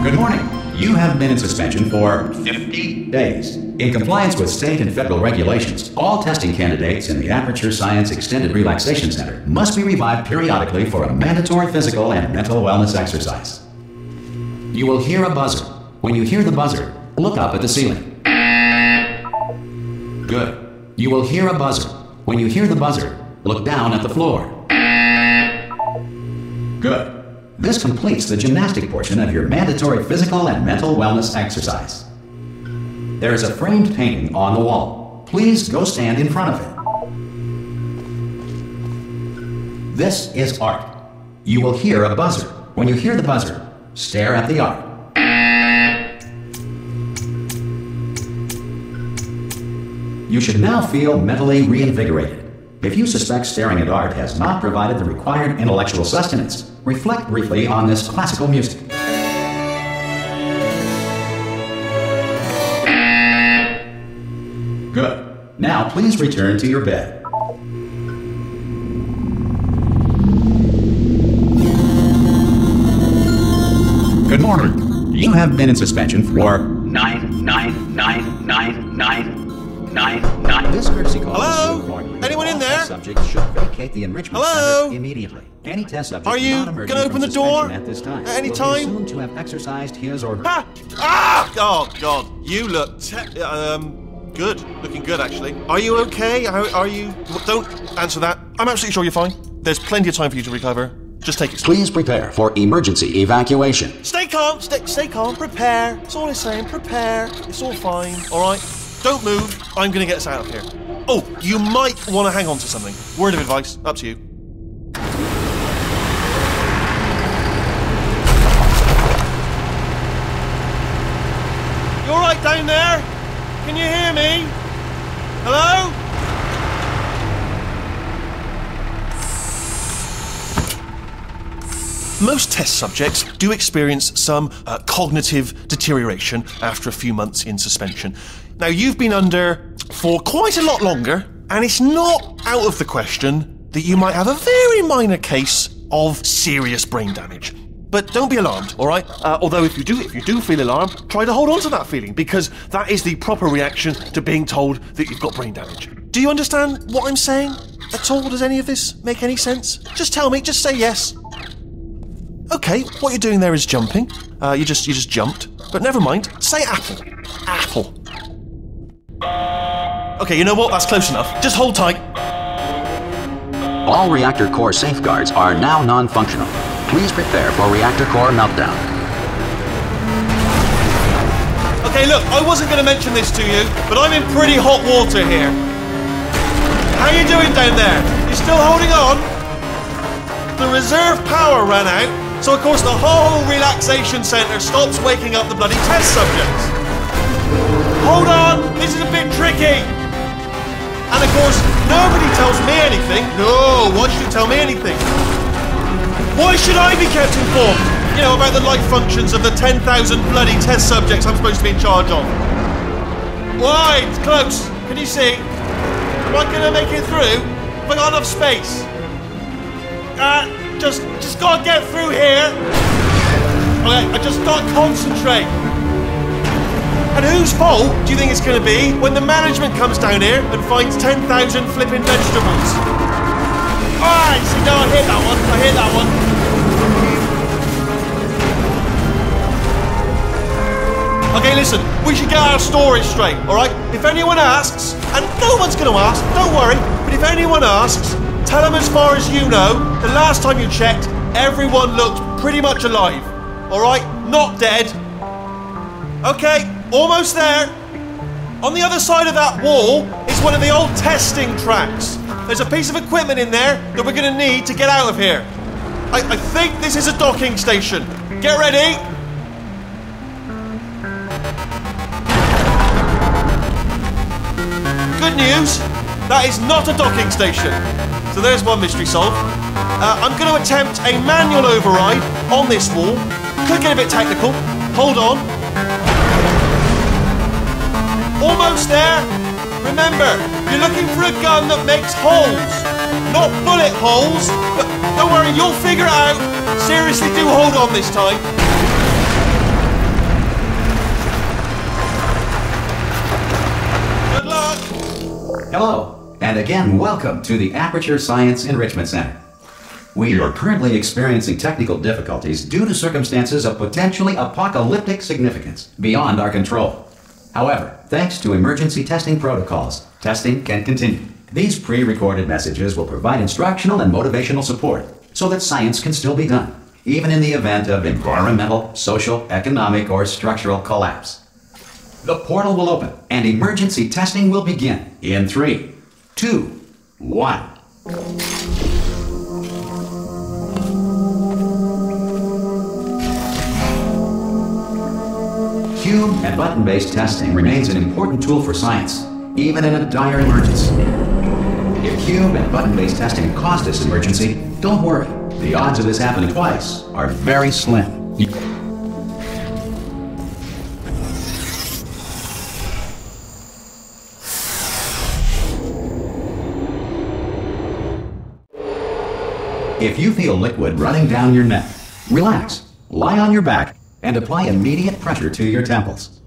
Good morning. You have been in suspension for 50 days. In compliance with state and federal regulations, all testing candidates in the Aperture Science Extended Relaxation Center must be revived periodically for a mandatory physical and mental wellness exercise. You will hear a buzzer. When you hear the buzzer, look up at the ceiling. Good. You will hear a buzzer. When you hear the buzzer, look down at the floor. Good. This completes the gymnastic portion of your mandatory physical and mental wellness exercise. There is a framed painting on the wall. Please go stand in front of it. This is art. You will hear a buzzer. When you hear the buzzer, stare at the art. You should now feel mentally reinvigorated. If you suspect staring at art has not provided the required intellectual sustenance, reflect briefly on this classical music. Good. Now please return to your bed. Good morning. You have been in suspension for 9999999. This courtesy call. Hello? Anyone in there? Subjects should vacate the enrichment Hello? center immediately. Any test subject Are you not gonna open the door at this time at any will time? be assumed to have exercised his or her. Ah! Ah! Oh God! You look good. Looking good, actually. Are you okay? Are you? Don't answer that. I'm absolutely sure you're fine. There's plenty of time for you to recover. Just take it slow. Please prepare for emergency evacuation. Stay calm. Stay calm. Prepare. That's all I'm saying. Prepare. It's all fine. All right. Don't move. I'm going to get us out of here. Oh, you might want to hang on to something. Word of advice. Up to you. You all right down there? Can you hear me? Hello? Most test subjects do experience some cognitive deterioration after a few months in suspension. Now, you've been under for quite a lot longer, and it's not out of the question that you might have a very minor case of serious brain damage. But don't be alarmed, all right? Although if you do feel alarmed, try to hold on to that feeling, because that is the proper reaction to being told that you've got brain damage. Do you understand what I'm saying at all? Does any of this make any sense? Just tell me, just say yes. Okay, what you're doing there is jumping. You just jumped. But never mind. Say apple. Apple. Okay, you know what? That's close enough. Just hold tight. All reactor core safeguards are now non-functional. Please prepare for reactor core meltdown. Okay, look, I wasn't going to mention this to you, but I'm in pretty hot water here. How you doing down there? You still holding on? The reserve power ran out, so of course the whole relaxation centre stops waking up the bloody test subjects. Hold on, this is a bit tricky. And of course, nobody tells me anything. No, why should you tell me anything? Why should I be kept informed? You know, about the life functions of the 10,000 bloody test subjects I'm supposed to be in charge of. Why? It's close. Can you see? Am I gonna make it through? Have I got enough space? Just gotta get through here. Okay, I just gotta concentrate. And whose fault do you think it's going to be when the management comes down here and finds 10,000 flipping vegetables? Alright, see, no, I hear that one. I hear that one. Okay, listen, we should get our story straight, alright? If anyone asks, and no one's going to ask, don't worry, but if anyone asks, tell them as far as you know, the last time you checked, everyone looked pretty much alive. Alright? Not dead. Okay. Almost there. On the other side of that wall is one of the old testing tracks. There's a piece of equipment in there that we're going to need to get out of here. I think this is a docking station. Get ready. Good news, that is not a docking station. So there's one mystery solved. I'm going to attempt a manual override on this wall. Could get a bit technical. Hold on. Almost there. Remember, you're looking for a gun that makes holes, not bullet holes. But don't worry, you'll figure it out. Seriously, do hold on this time. Hello, and again welcome to the Aperture Science Enrichment Center. We are currently experiencing technical difficulties due to circumstances of potentially apocalyptic significance beyond our control. However, thanks to emergency testing protocols, testing can continue. These pre-recorded messages will provide instructional and motivational support so that science can still be done, even in the event of environmental, social, economic, or structural collapse. The portal will open and emergency testing will begin in 3, 2, 1. Cube and button-based testing remains an important tool for science, even in a dire emergency. If cube and button-based testing caused this emergency, don't worry. The odds of this happening twice are very slim. If you feel liquid running down your neck, relax, lie on your back, and apply immediate pressure to your temples.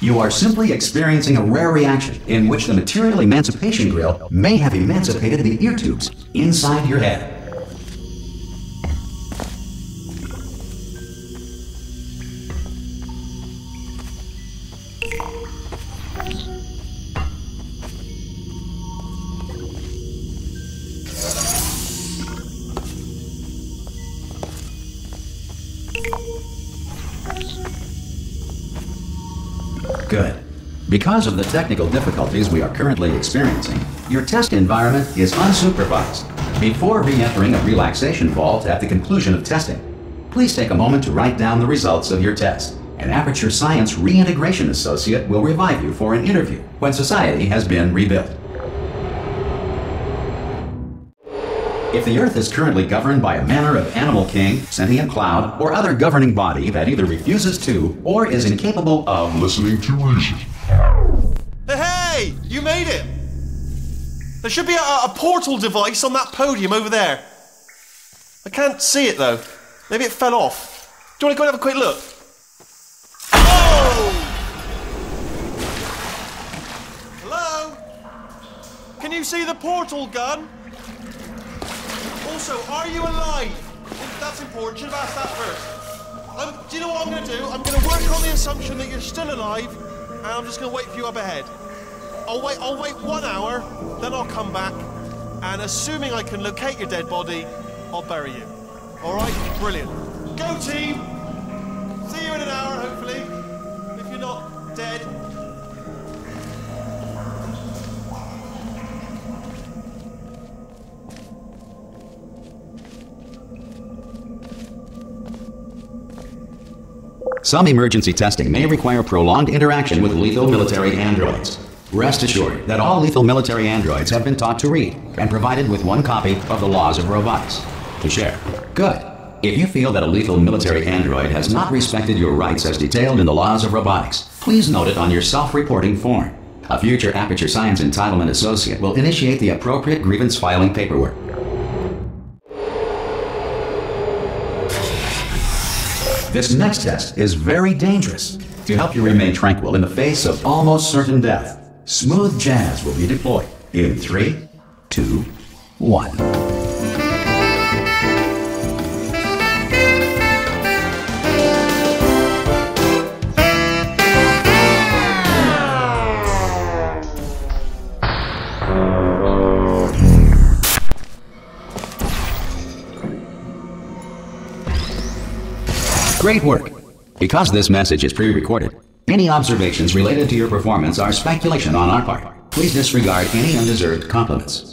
You are simply experiencing a rare reaction in which the material emancipation grill may have emancipated the ear tubes inside your head. Good. Because of the technical difficulties we are currently experiencing, your test environment is unsupervised. Before re-entering a relaxation vault at the conclusion of testing, please take a moment to write down the results of your test. An Aperture Science Reintegration Associate will revive you for an interview when society has been rebuilt. If the Earth is currently governed by a manner of animal king, sentient cloud, or other governing body that either refuses to or is incapable of listening to reason. Hey! You made it! There should be a portal device on that podium over there. I can't see it though. Maybe it fell off. Do you want to go and have a quick look? Oh! Hello? Can you see the portal gun? Also, are you alive? That's important. Should have asked that first. Do you know what I'm going to do? I'm going to work on the assumption that you're still alive, and I'm just going to wait for you up ahead. I'll wait 1 hour, then I'll come back, and assuming I can locate your dead body, I'll bury you. All right? Brilliant. Go, team! See you in an hour, hopefully, if you're not dead. Some emergency testing may require prolonged interaction with lethal military androids. Rest assured that all lethal military androids have been taught to read and provided with 1 copy of the Laws of Robotics to share. Good. If you feel that a lethal military android has not respected your rights as detailed in the Laws of Robotics, please note it on your self-reporting form. A future Aperture Science Entitlement Associate will initiate the appropriate grievance filing paperwork. This next test is very dangerous. To help you remain tranquil in the face of almost certain death, smooth jazz will be deployed in 3, 2, 1. Great work! Because this message is pre-recorded, any observations related to your performance are speculation on our part. Please disregard any undeserved compliments.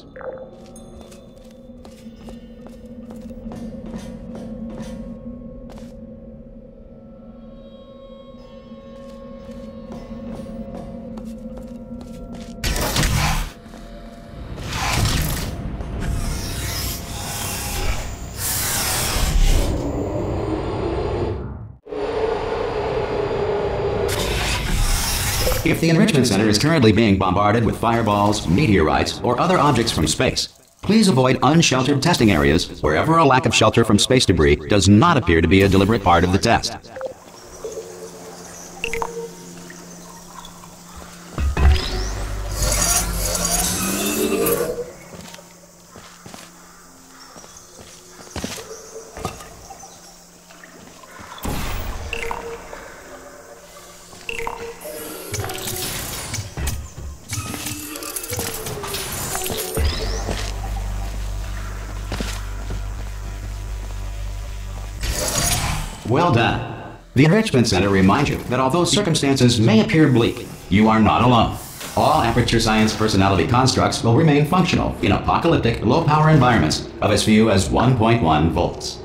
If the Enrichment Center is currently being bombarded with fireballs, meteorites, or other objects from space, please avoid unsheltered testing areas wherever a lack of shelter from space debris does not appear to be a deliberate part of the test. Well done. The Enrichment Center reminds you that although circumstances may appear bleak, you are not alone. All Aperture Science personality constructs will remain functional in apocalyptic, low-power environments of as few as 1.1 volts.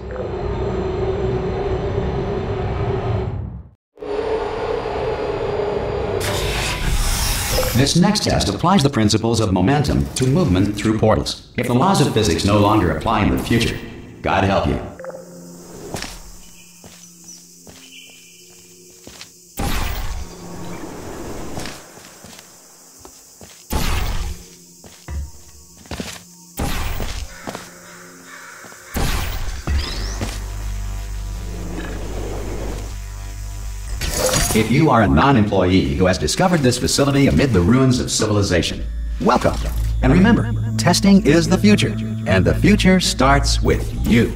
This next test applies the principles of momentum to movement through portals. If the laws of physics no longer apply in the future, God help you. If you are a non-employee who has discovered this facility amid the ruins of civilization, welcome. And remember, testing is the future, and the future starts with you.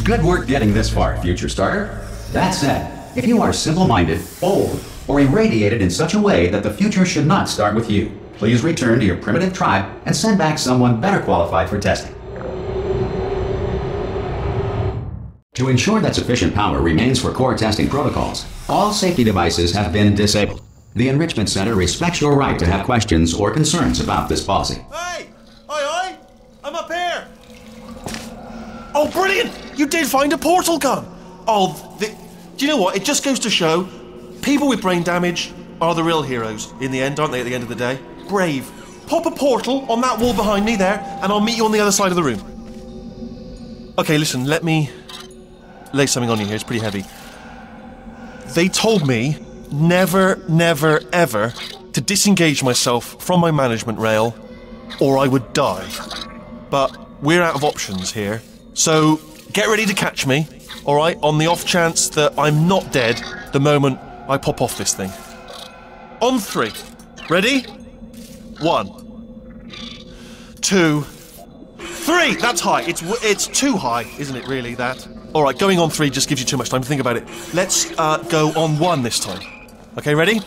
Good work getting this far, future starter. That said, if you are simple-minded, old, or irradiated in such a way that the future should not start with you, please return to your primitive tribe and send back someone better qualified for testing. To ensure that sufficient power remains for core testing protocols, all safety devices have been disabled. The Enrichment Center respects your right to have questions or concerns about this policy. Hey! Oi! I'm up here! Oh, brilliant! You did find a portal gun! Oh, do you know what? It just goes to show, people with brain damage are the real heroes in the end, aren't they, at the end of the day? Brave. Pop a portal on that wall behind me there, and I'll meet you on the other side of the room. Okay, listen, let me lay something on you here. It's pretty heavy. They told me never, never, ever to disengage myself from my management rail, or I would die. But we're out of options here. So, get ready to catch me, alright, on the off chance that I'm not dead the moment I pop off this thing. On 3. Ready? 1, 2, 3! That's high. It's too high, isn't it, really, that? Alright, going on 3 just gives you too much time to think about it. Let's go on 1 this time. Okay, ready?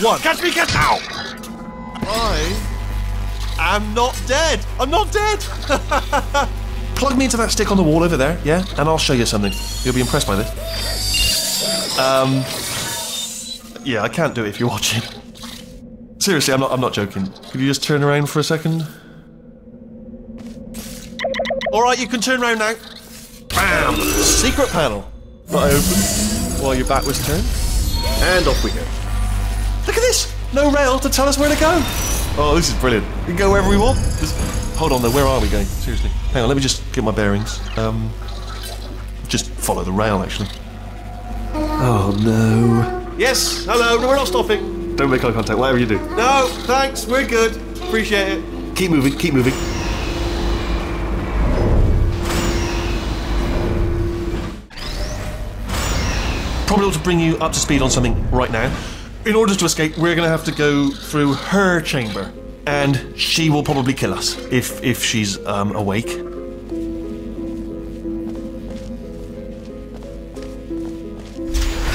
1. Catch me, catch me! Ow! I am not dead! I'm not dead! Plug me into that stick on the wall over there, yeah? And I'll show you something. You'll be impressed by this. Yeah, I can't do it if you're watching. Seriously, I'm not joking. Could you just turn around for a second? Alright, you can turn around now. Bam! Secret panel. That I open while your back was turned. And off we go. Look at this! No rail to tell us where to go. Oh, this is brilliant. We can go wherever we want. Hold on though, where are we going? Seriously. Hang on, let me just get my bearings. Just follow the rail, actually. Oh no. Yes, hello, no, we're not stopping. Don't make eye contact, whatever you do. No, thanks, we're good. Appreciate it. Keep moving, keep moving. Probably ought to bring you up to speed on something right now. In order to escape, we're going to have to go through her chamber. And she will probably kill us, if she's, awake.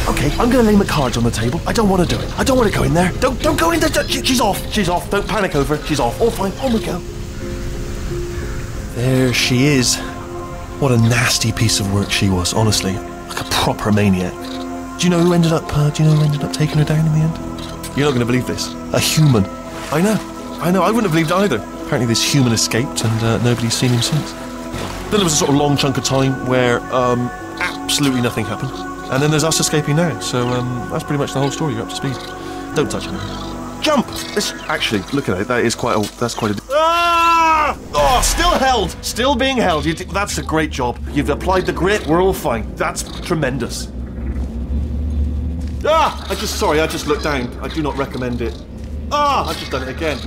Okay, I'm gonna lay my cards on the table. I don't want to do it. I don't want to go in there. Don't go in there. She's off. She's off. Don't panic over her. She's off. All fine. On we go. There she is. What a nasty piece of work she was, honestly. Like a proper maniac. Do you know who ended up taking her down in the end? You're not gonna believe this. A human. I know, I wouldn't have believed either. Apparently this human escaped and nobody's seen him since. Then there was a sort of long chunk of time where absolutely nothing happened. And then there's us escaping now, so that's pretty much the whole story. You're up to speed. Don't touch anything. Jump! Actually, look at it, that's quite a... Ah! Oh, still held! Still being held. That's a great job. You've applied the grit, we're all fine. That's tremendous. Ah! I just looked down. I do not recommend it. Ah! I've just done it again.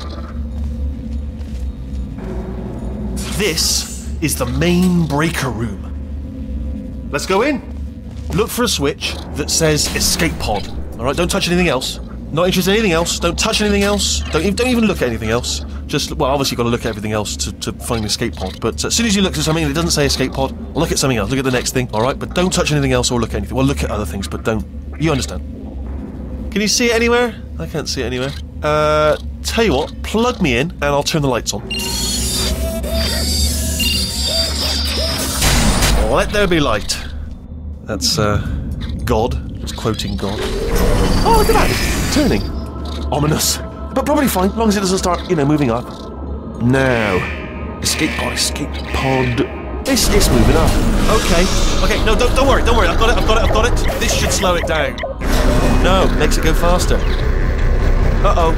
This is the main breaker room. Let's go in. Look for a switch that says escape pod. Alright, don't touch anything else. Not interested in anything else. Don't touch anything else. Don't even look at anything else. Just, well, obviously you've got to look at everything else to find the escape pod. But as soon as you look at something and it doesn't say escape pod, look at something else. Look at the next thing, alright? But don't touch anything else or look at anything. Well, look at other things, but don't. You understand. Can you see it anywhere? I can't see it anywhere. Tell you what, plug me in and I'll turn the lights on. Let there be light. That's, God. Just quoting God. Oh, look at that! Turning. Ominous. But probably fine, as long as it doesn't start, moving up. Now. Escape pod. It's moving up. Okay, no, don't worry. I've got it. This should slow it down. No, makes it go faster. Uh-oh.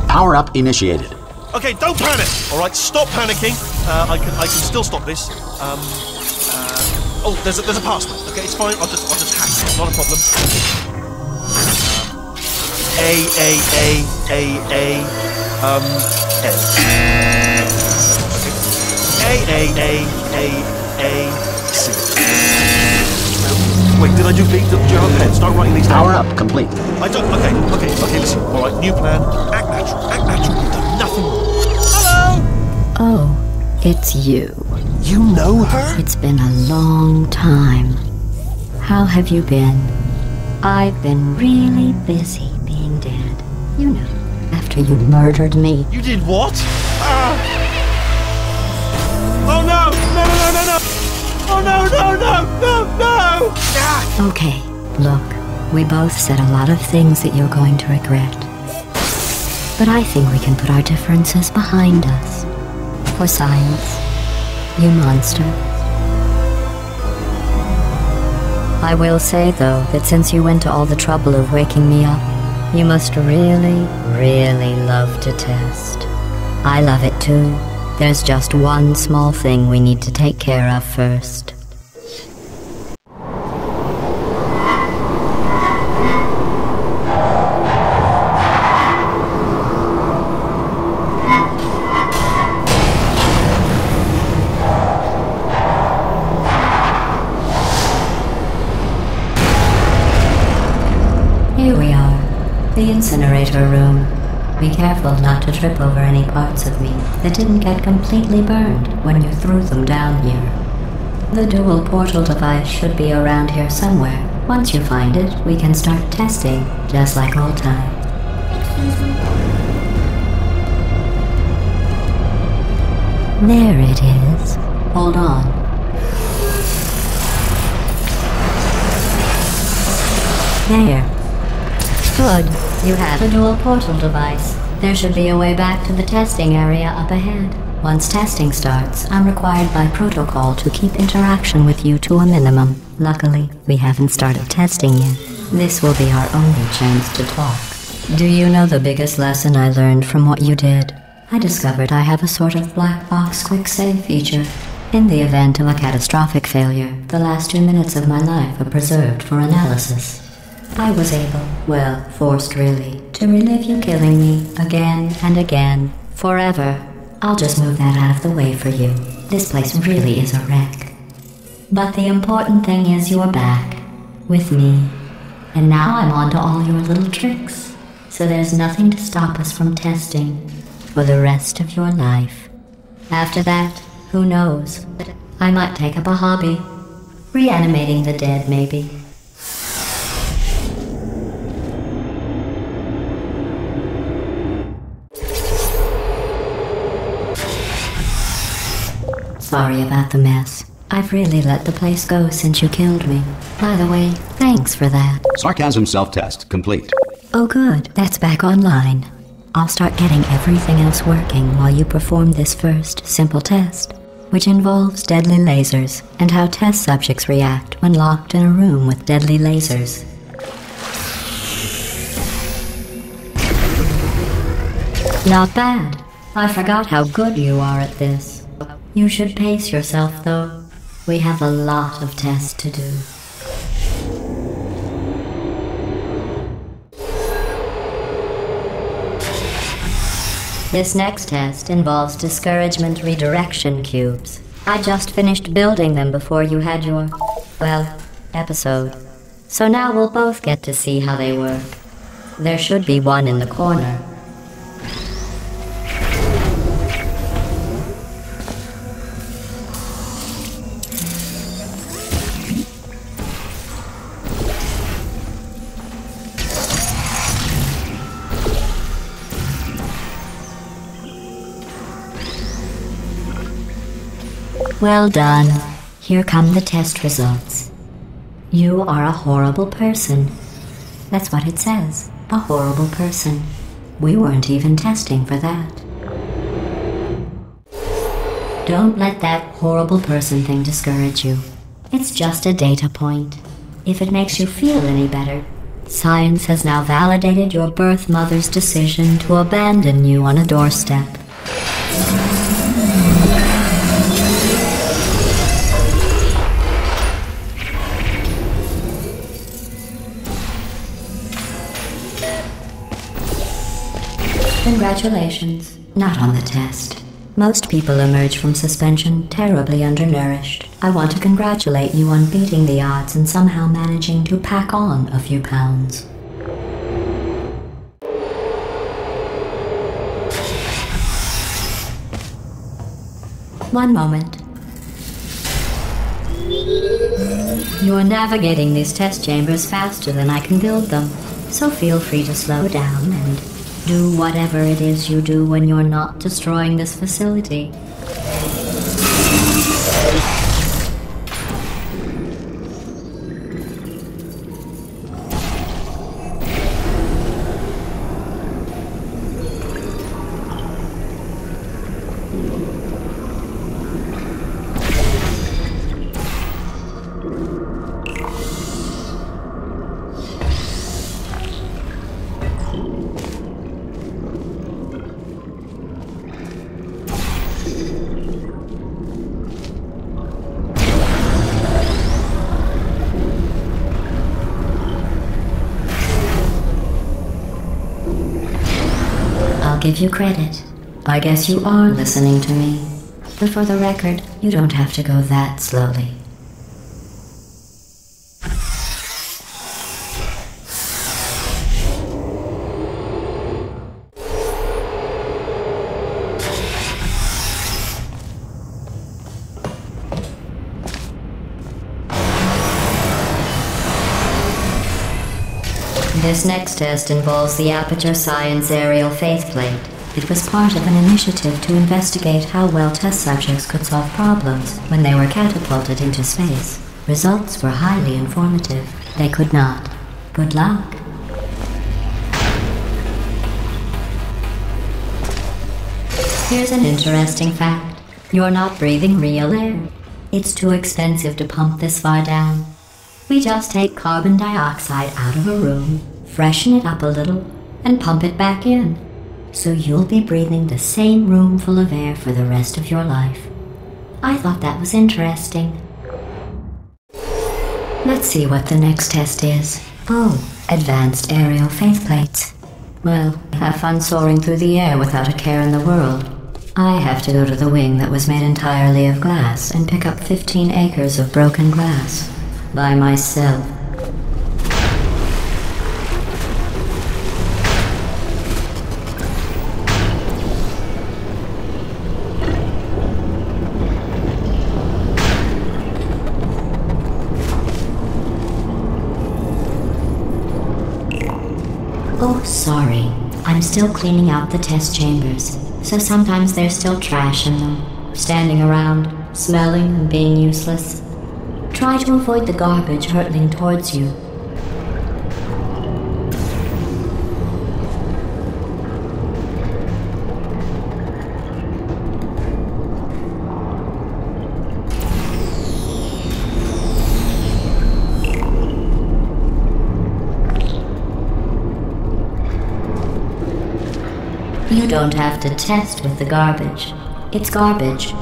Power up initiated. Okay, don't panic! Alright, stop panicking. I can still stop this. Oh, there's a password. Okay, it's fine. I'll just hack it. Not a problem. A. C. Wait, did I do B? Do you have a pen? Start writing these down. Power up complete. I don't. Okay, listen. Alright, new plan. Act natural. You've done nothing wrong. Hello! Oh, it's you. You know her? It's been a long time. How have you been? I've been really busy being dead. You know, after you murdered me. You did what? Oh no! No! Oh no! Ah! Okay, look, we both said a lot of things that you're going to regret. But I think we can put our differences behind us. For science, you monster. I will say, though, that since you went to all the trouble of waking me up, you must really, really love to test. I love it too. There's just one small thing we need to take care of first. Here we are, the incinerator room. Be careful not to trip over any parts of me that didn't get completely burned when you threw them down here. The dual portal device should be around here somewhere. Once you find it, we can start testing, just like old times. There it is. Hold on. There. Good. You have a dual portal device. There should be a way back to the testing area up ahead. Once testing starts, I'm required by protocol to keep interaction with you to a minimum. Luckily, we haven't started testing yet. This will be our only chance to talk. Do you know the biggest lesson I learned from what you did? I discovered I have a sort of black box quick save feature. In the event of a catastrophic failure, the last 2 minutes of my life are preserved for analysis. I was able, well, forced really, to relive you killing me again and again, forever. I'll just move that out of the way for you. This place really is a wreck. But the important thing is you're back, with me. And now I'm on to all your little tricks. So there's nothing to stop us from testing for the rest of your life. After that, who knows? I might take up a hobby. Reanimating the dead, maybe. Sorry about the mess. I've really let the place go since you killed me. By the way, thanks for that. Sarcasm self-test complete. Oh good, that's back online. I'll start getting everything else working while you perform this first, simple test, which involves deadly lasers and how test subjects react when locked in a room with deadly lasers. Not bad. I forgot how good you are at this. You should pace yourself, though. We have a lot of tests to do. This next test involves discouragement redirection cubes. I just finished building them before you had your, well, episode. So now we'll both get to see how they work. There should be one in the corner. Well done. Here come the test results. You are a horrible person. That's what it says. A horrible person. We weren't even testing for that. Don't let that horrible person thing discourage you. It's just a data point. If it makes you feel any better, science has now validated your birth mother's decision to abandon you on a doorstep. Congratulations. Not on the test. Most people emerge from suspension terribly undernourished. I want to congratulate you on beating the odds and somehow managing to pack on a few pounds. One moment. You're navigating these test chambers faster than I can build them, so feel free to slow down and do whatever it is you do when you're not destroying this facility. Give you credit. I guess you are listening to me. But for the record, you don't have to go that slowly. This next test involves the Aperture Science Aerial Faceplate. It was part of an initiative to investigate how well test subjects could solve problems when they were catapulted into space. Results were highly informative. They could not. Good luck. Here's an interesting fact. You're not breathing real air. It's too expensive to pump this far down. We just take carbon dioxide out of a room, freshen it up a little, and pump it back in. So you'll be breathing the same room full of air for the rest of your life. I thought that was interesting. Let's see what the next test is. Oh, advanced aerial faceplates. Well, have fun soaring through the air without a care in the world. I have to go to the wing that was made entirely of glass and pick up 15 acres of broken glass. By myself. Oh, sorry. I'm still cleaning out the test chambers, so sometimes there's still trash in them, standing around, smelling and being useless. Try to avoid the garbage hurtling towards you. You don't have to test with the garbage. It's garbage.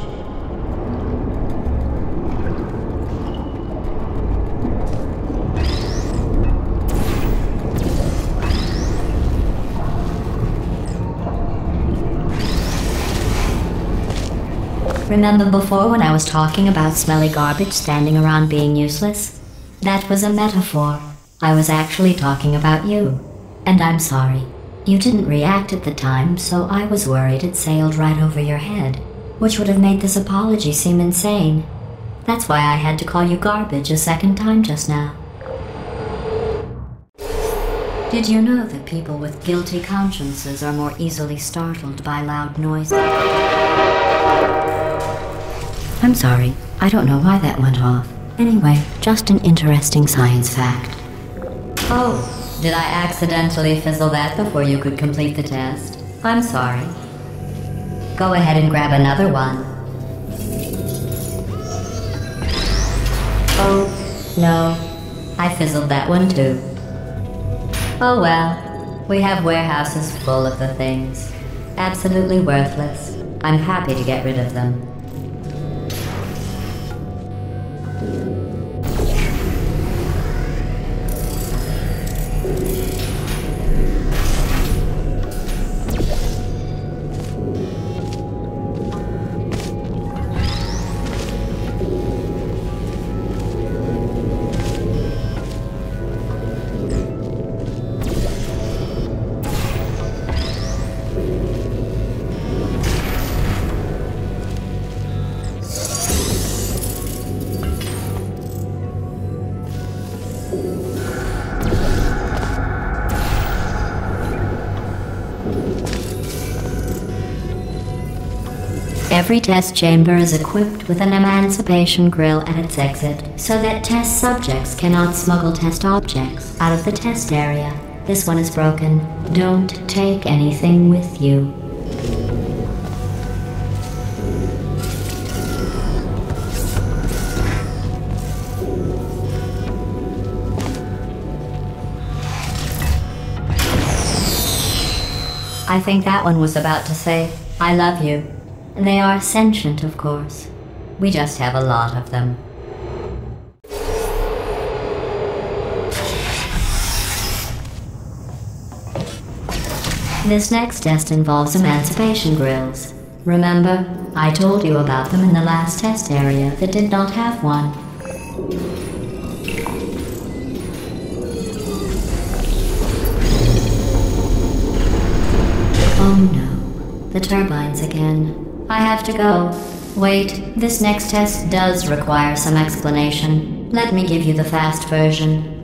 Remember before when I was talking about smelly garbage standing around being useless? That was a metaphor. I was actually talking about you. And I'm sorry. You didn't react at the time, so I was worried it sailed right over your head, which would have made this apology seem insane. That's why I had to call you garbage a second time just now. Did you know that people with guilty consciences are more easily startled by loud noises? I'm sorry, I don't know why that went off. Anyway, just an interesting science fact. Oh, did I accidentally fizzle that before you could complete the test? I'm sorry. Go ahead and grab another one. Oh, no. I fizzled that one too. Oh well. We have warehouses full of the things. Absolutely worthless. I'm happy to get rid of them. Every test chamber is equipped with an emancipation grill at its exit, so that test subjects cannot smuggle test objects out of the test area. This one is broken. Don't take anything with you. I think that one was about to say, I love you. They are sentient, of course. We just have a lot of them. This next test involves emancipation grills. Remember, I told you about them in the last test area that did not have one. Oh no, the turbines again. I have to go. Wait, this next test does require some explanation. Let me give you the fast version.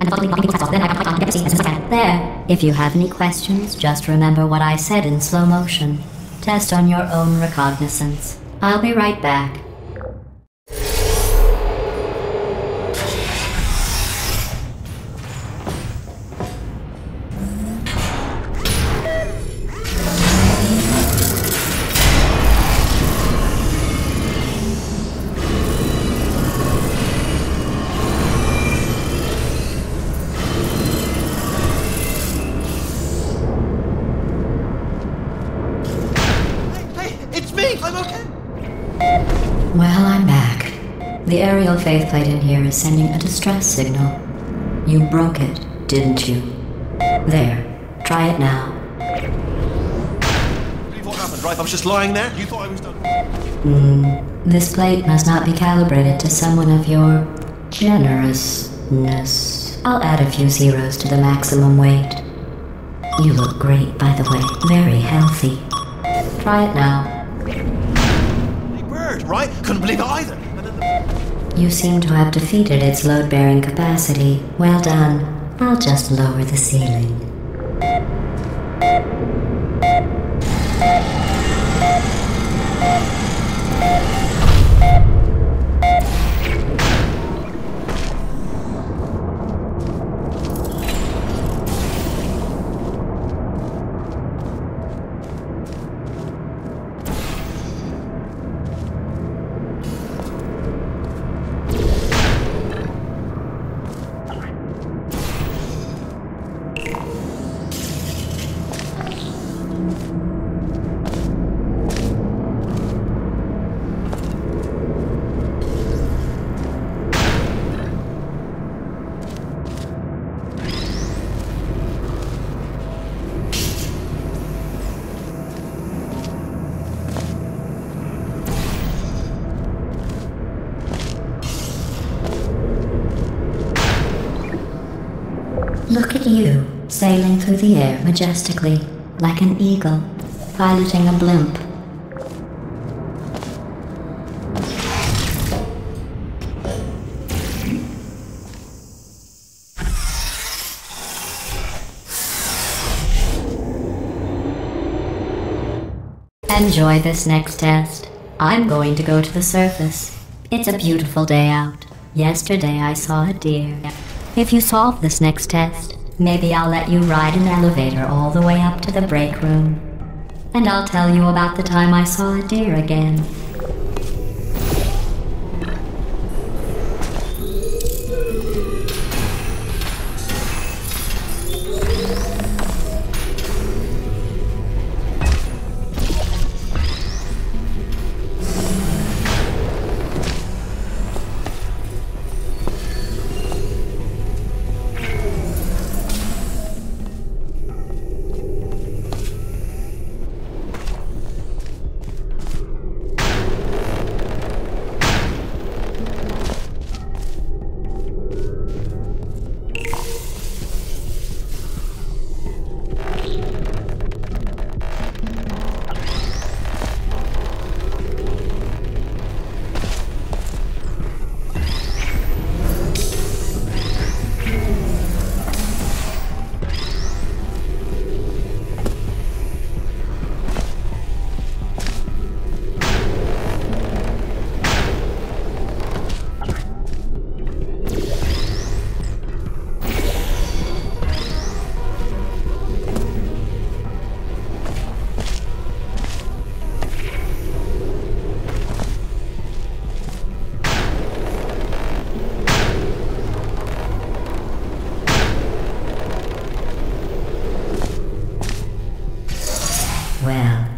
There. If you have any questions, just remember what I said in slow motion. Test on your own recognizance. I'll be right back. Well, I'm back. The aerial faith plate in here is sending a distress signal. You broke it, didn't you? There. Try it now. What happened, right? I was just lying there? You thought I was done? This plate must not be calibrated to someone of your generousness. I'll add a few zeros to the maximum weight. You look great, by the way. Very healthy. Try it now. Right? Couldn't believe it either. You seem to have defeated its load-bearing capacity. Well done. I'll just lower the ceiling. sailing through the air majestically, like an eagle, piloting a blimp. Enjoy this next test. I'm going to go to the surface. It's a beautiful day out. Yesterday I saw a deer. If you solve this next test, maybe I'll let you ride an elevator all the way up to the break room. And I'll tell you about the time I saw a deer again.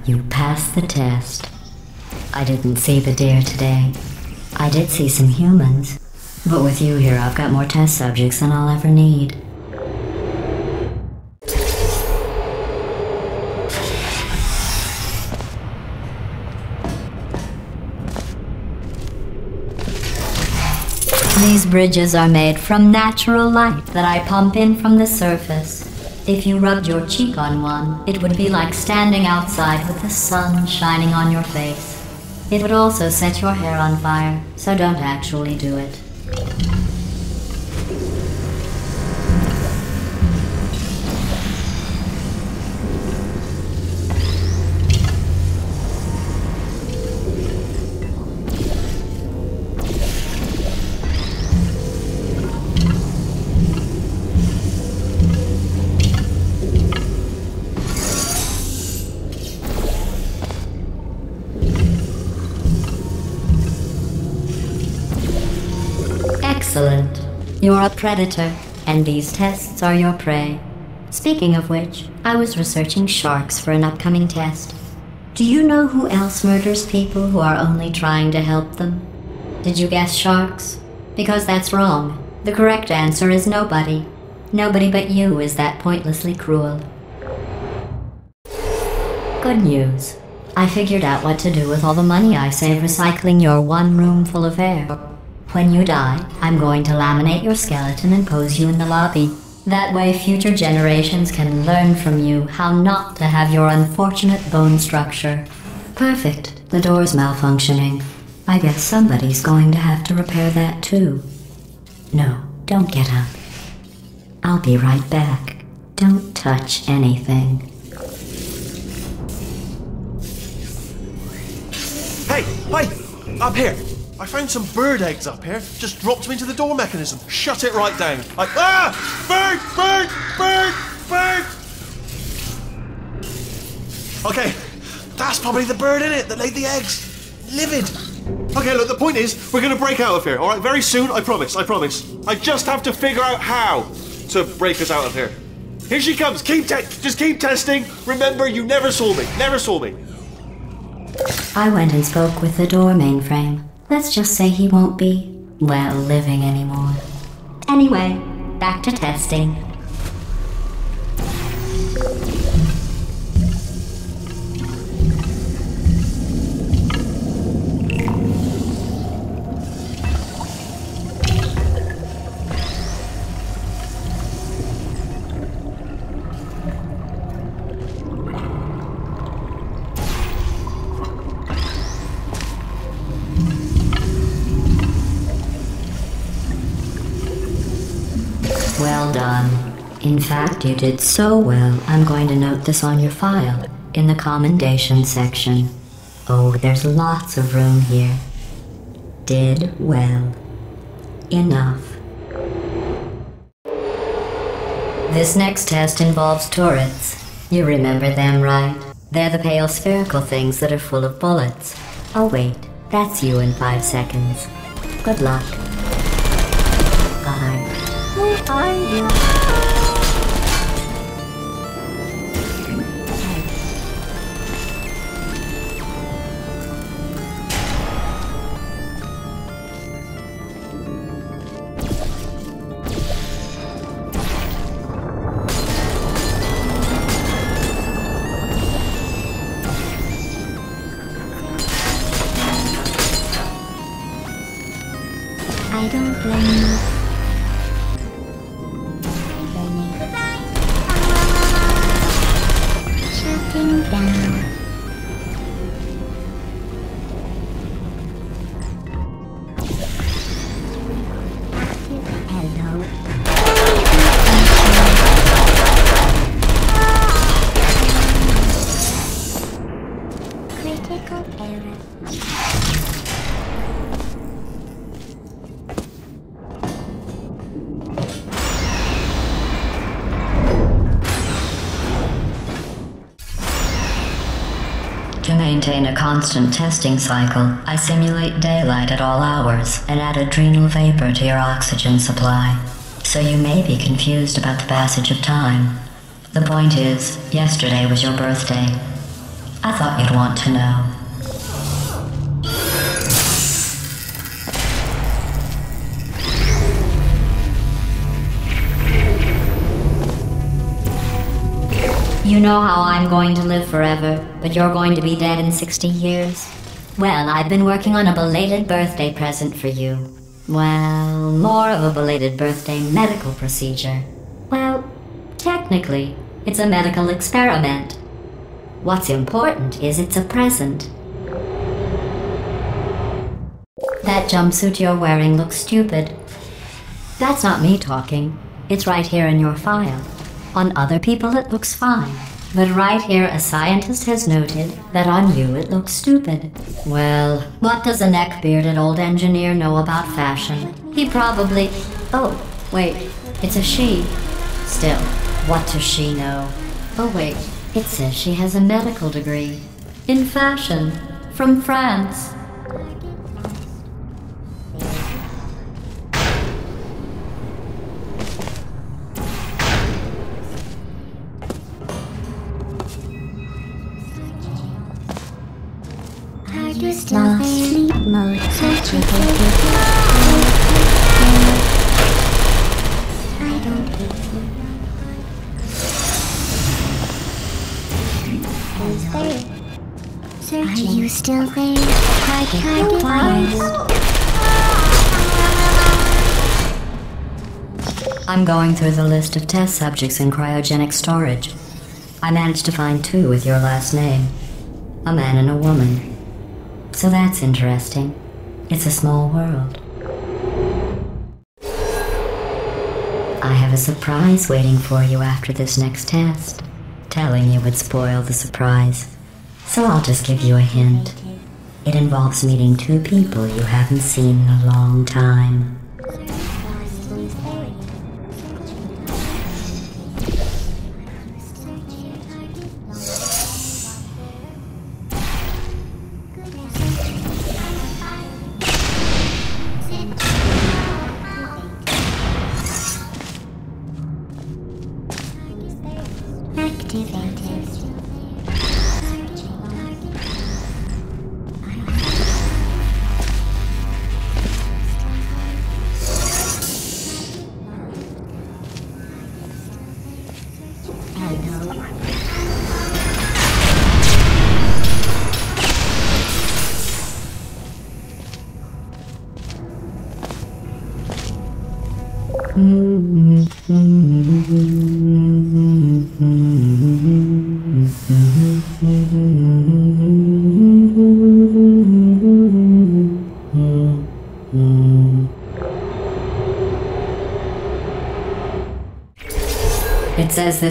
You passed the test. I didn't see the deer today. I did see some humans. But with you here, I've got more test subjects than I'll ever need. These bridges are made from natural light that I pump in from the surface. If you rubbed your cheek on one, it would be like standing outside with the sun shining on your face. It would also set your hair on fire, so don't actually do it. Excellent. You're a predator, and these tests are your prey. Speaking of which, I was researching sharks for an upcoming test. Do you know who else murders people who are only trying to help them? Did you guess sharks? Because that's wrong. The correct answer is nobody. Nobody but you is that pointlessly cruel. Good news. I figured out what to do with all the money I save recycling your one room full of air. When you die, I'm going to laminate your skeleton and pose you in the lobby. That way future generations can learn from you how not to have your unfortunate bone structure. Perfect. The door's malfunctioning. I guess somebody's going to have to repair that too. No, don't get up. I'll be right back. Don't touch anything. Hey! Up here! I found some bird eggs up here. Just dropped them into the door mechanism. Shut it right down. Bird! Okay, that's probably the bird in it that laid the eggs. Livid. Okay, look, the point is, we're gonna break out of here, alright? Very soon, I promise. I just have to figure out how to break us out of here. Here she comes. Just keep testing. Remember, you never saw me. I went and spoke with the door mainframe. Let's just say he won't be, well, living anymore. Anyway, back to testing. Well done. In fact, you did so well, I'm going to note this on your file, in the commendation section. Oh, there's lots of room here. Did well. Enough. This next test involves turrets. You remember them, right? They're the pale spherical things that are full of bullets. Oh wait, that's you in 5 seconds. Good luck. Bye. Who are you? I don't blame you. Shutting down. Hello. Critical error. To maintain a constant testing cycle, I simulate daylight at all hours and add adrenal vapor to your oxygen supply. So you may be confused about the passage of time. The point is, yesterday was your birthday. I thought you'd want to know. You know how I'm going to live forever, but you're going to be dead in 60 years? Well, I've been working on a belated birthday present for you. Well, more of a belated birthday medical procedure. Well, technically, it's a medical experiment. What's important is it's a present. That jumpsuit you're wearing looks stupid. That's not me talking. It's right here in your file. On other people it looks fine, but right here a scientist has noted that on you it looks stupid. Well, what does a neck-bearded old engineer know about fashion? He probably... Oh, wait, it's a she. Still, what does she know? Oh wait, it says she has a medical degree. In fashion, from France. Lost sleep mode. I don't hate you. Who's there? Searching. Are you still there? I'm going through the list of test subjects in cryogenic storage. I managed to find 2 with your last name. A man and a woman. So that's interesting. It's a small world. I have a surprise waiting for you after this next test. Telling you would spoil the surprise. So I'll just give you a hint. It involves meeting 2 people you haven't seen in a long time.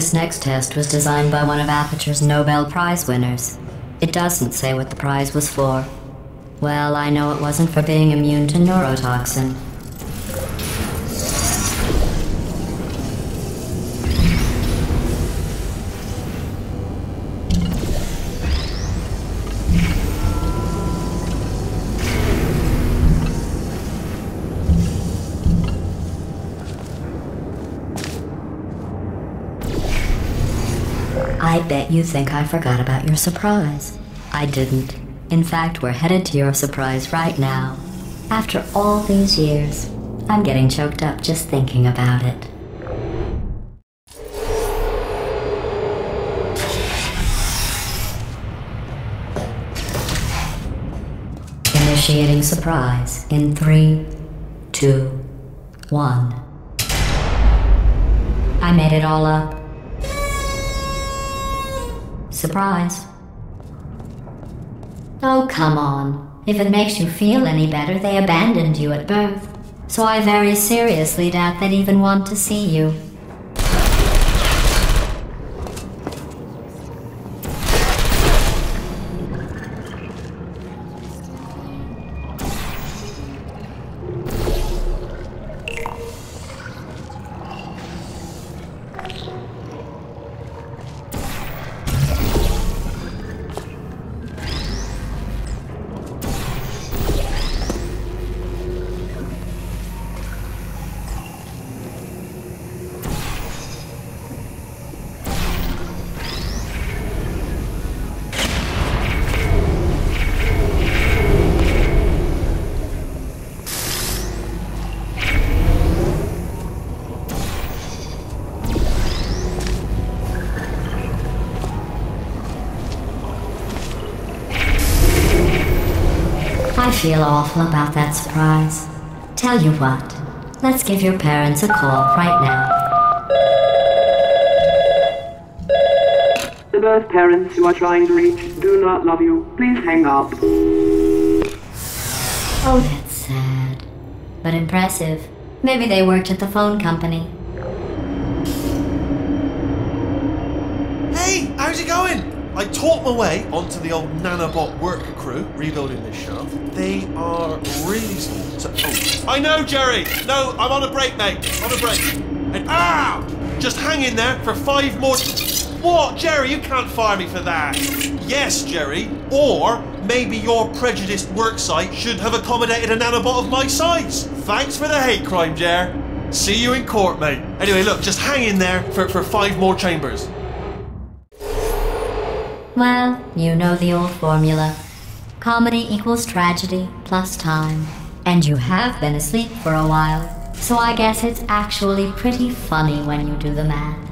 This next test was designed by one of Aperture's Nobel Prize winners. It doesn't say what the prize was for. Well, I know it wasn't for being immune to neurotoxin. I bet you think I forgot about your surprise. I didn't. In fact, we're headed to your surprise right now. After all these years, I'm getting choked up just thinking about it. Initiating surprise in 3, 2, 1. I made it all up. Surprise. Oh, come on. If it makes you feel any better, they abandoned you at birth. So I very seriously doubt they'd even want to see you. I feel awful about that surprise. Tell you what, let's give your parents a call right now. The birth parents you are trying to reach do not love you. Please hang up. Oh, that's sad. But impressive. Maybe they worked at the phone company. Hey, how's it going? I talked my way onto the old nanobot work crew rebuilding this shaft. They are really small. I know, Jerry! No, I'm on a break, mate. On a break. And just hang in there for 5 more... What? Jerry, you can't fire me for that. Yes, Jerry. Or maybe your prejudiced worksite should have accommodated a nanobot of my size. Thanks for the hate crime, Jer. See you in court, mate. Anyway, look, just hang in there for 5 more chambers. Well, you know the old formula. Comedy equals tragedy plus time. And you have been asleep for a while, so I guess it's actually pretty funny when you do the math.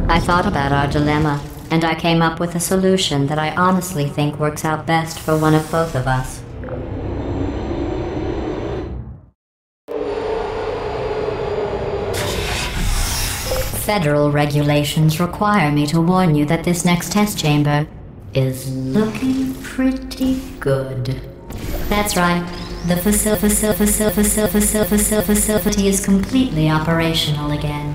I thought about our dilemma, and I came up with a solution that I honestly think works out best for one of both of us. Federal regulations require me to warn you that this next test chamber is looking pretty good. That's right. The facility is completely operational again.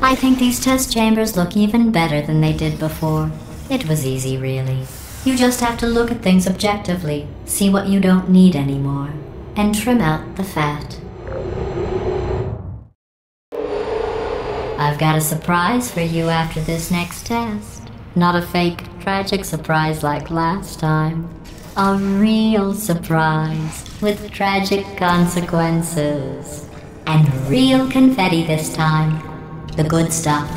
I think these test chambers look even better than they did before. It was easy, really. You just have to look at things objectively, see what you don't need anymore, and trim out the fat. I've got a surprise for you after this next test. Not a fake, tragic surprise like last time. A real surprise with tragic consequences. And real confetti this time. The good stuff.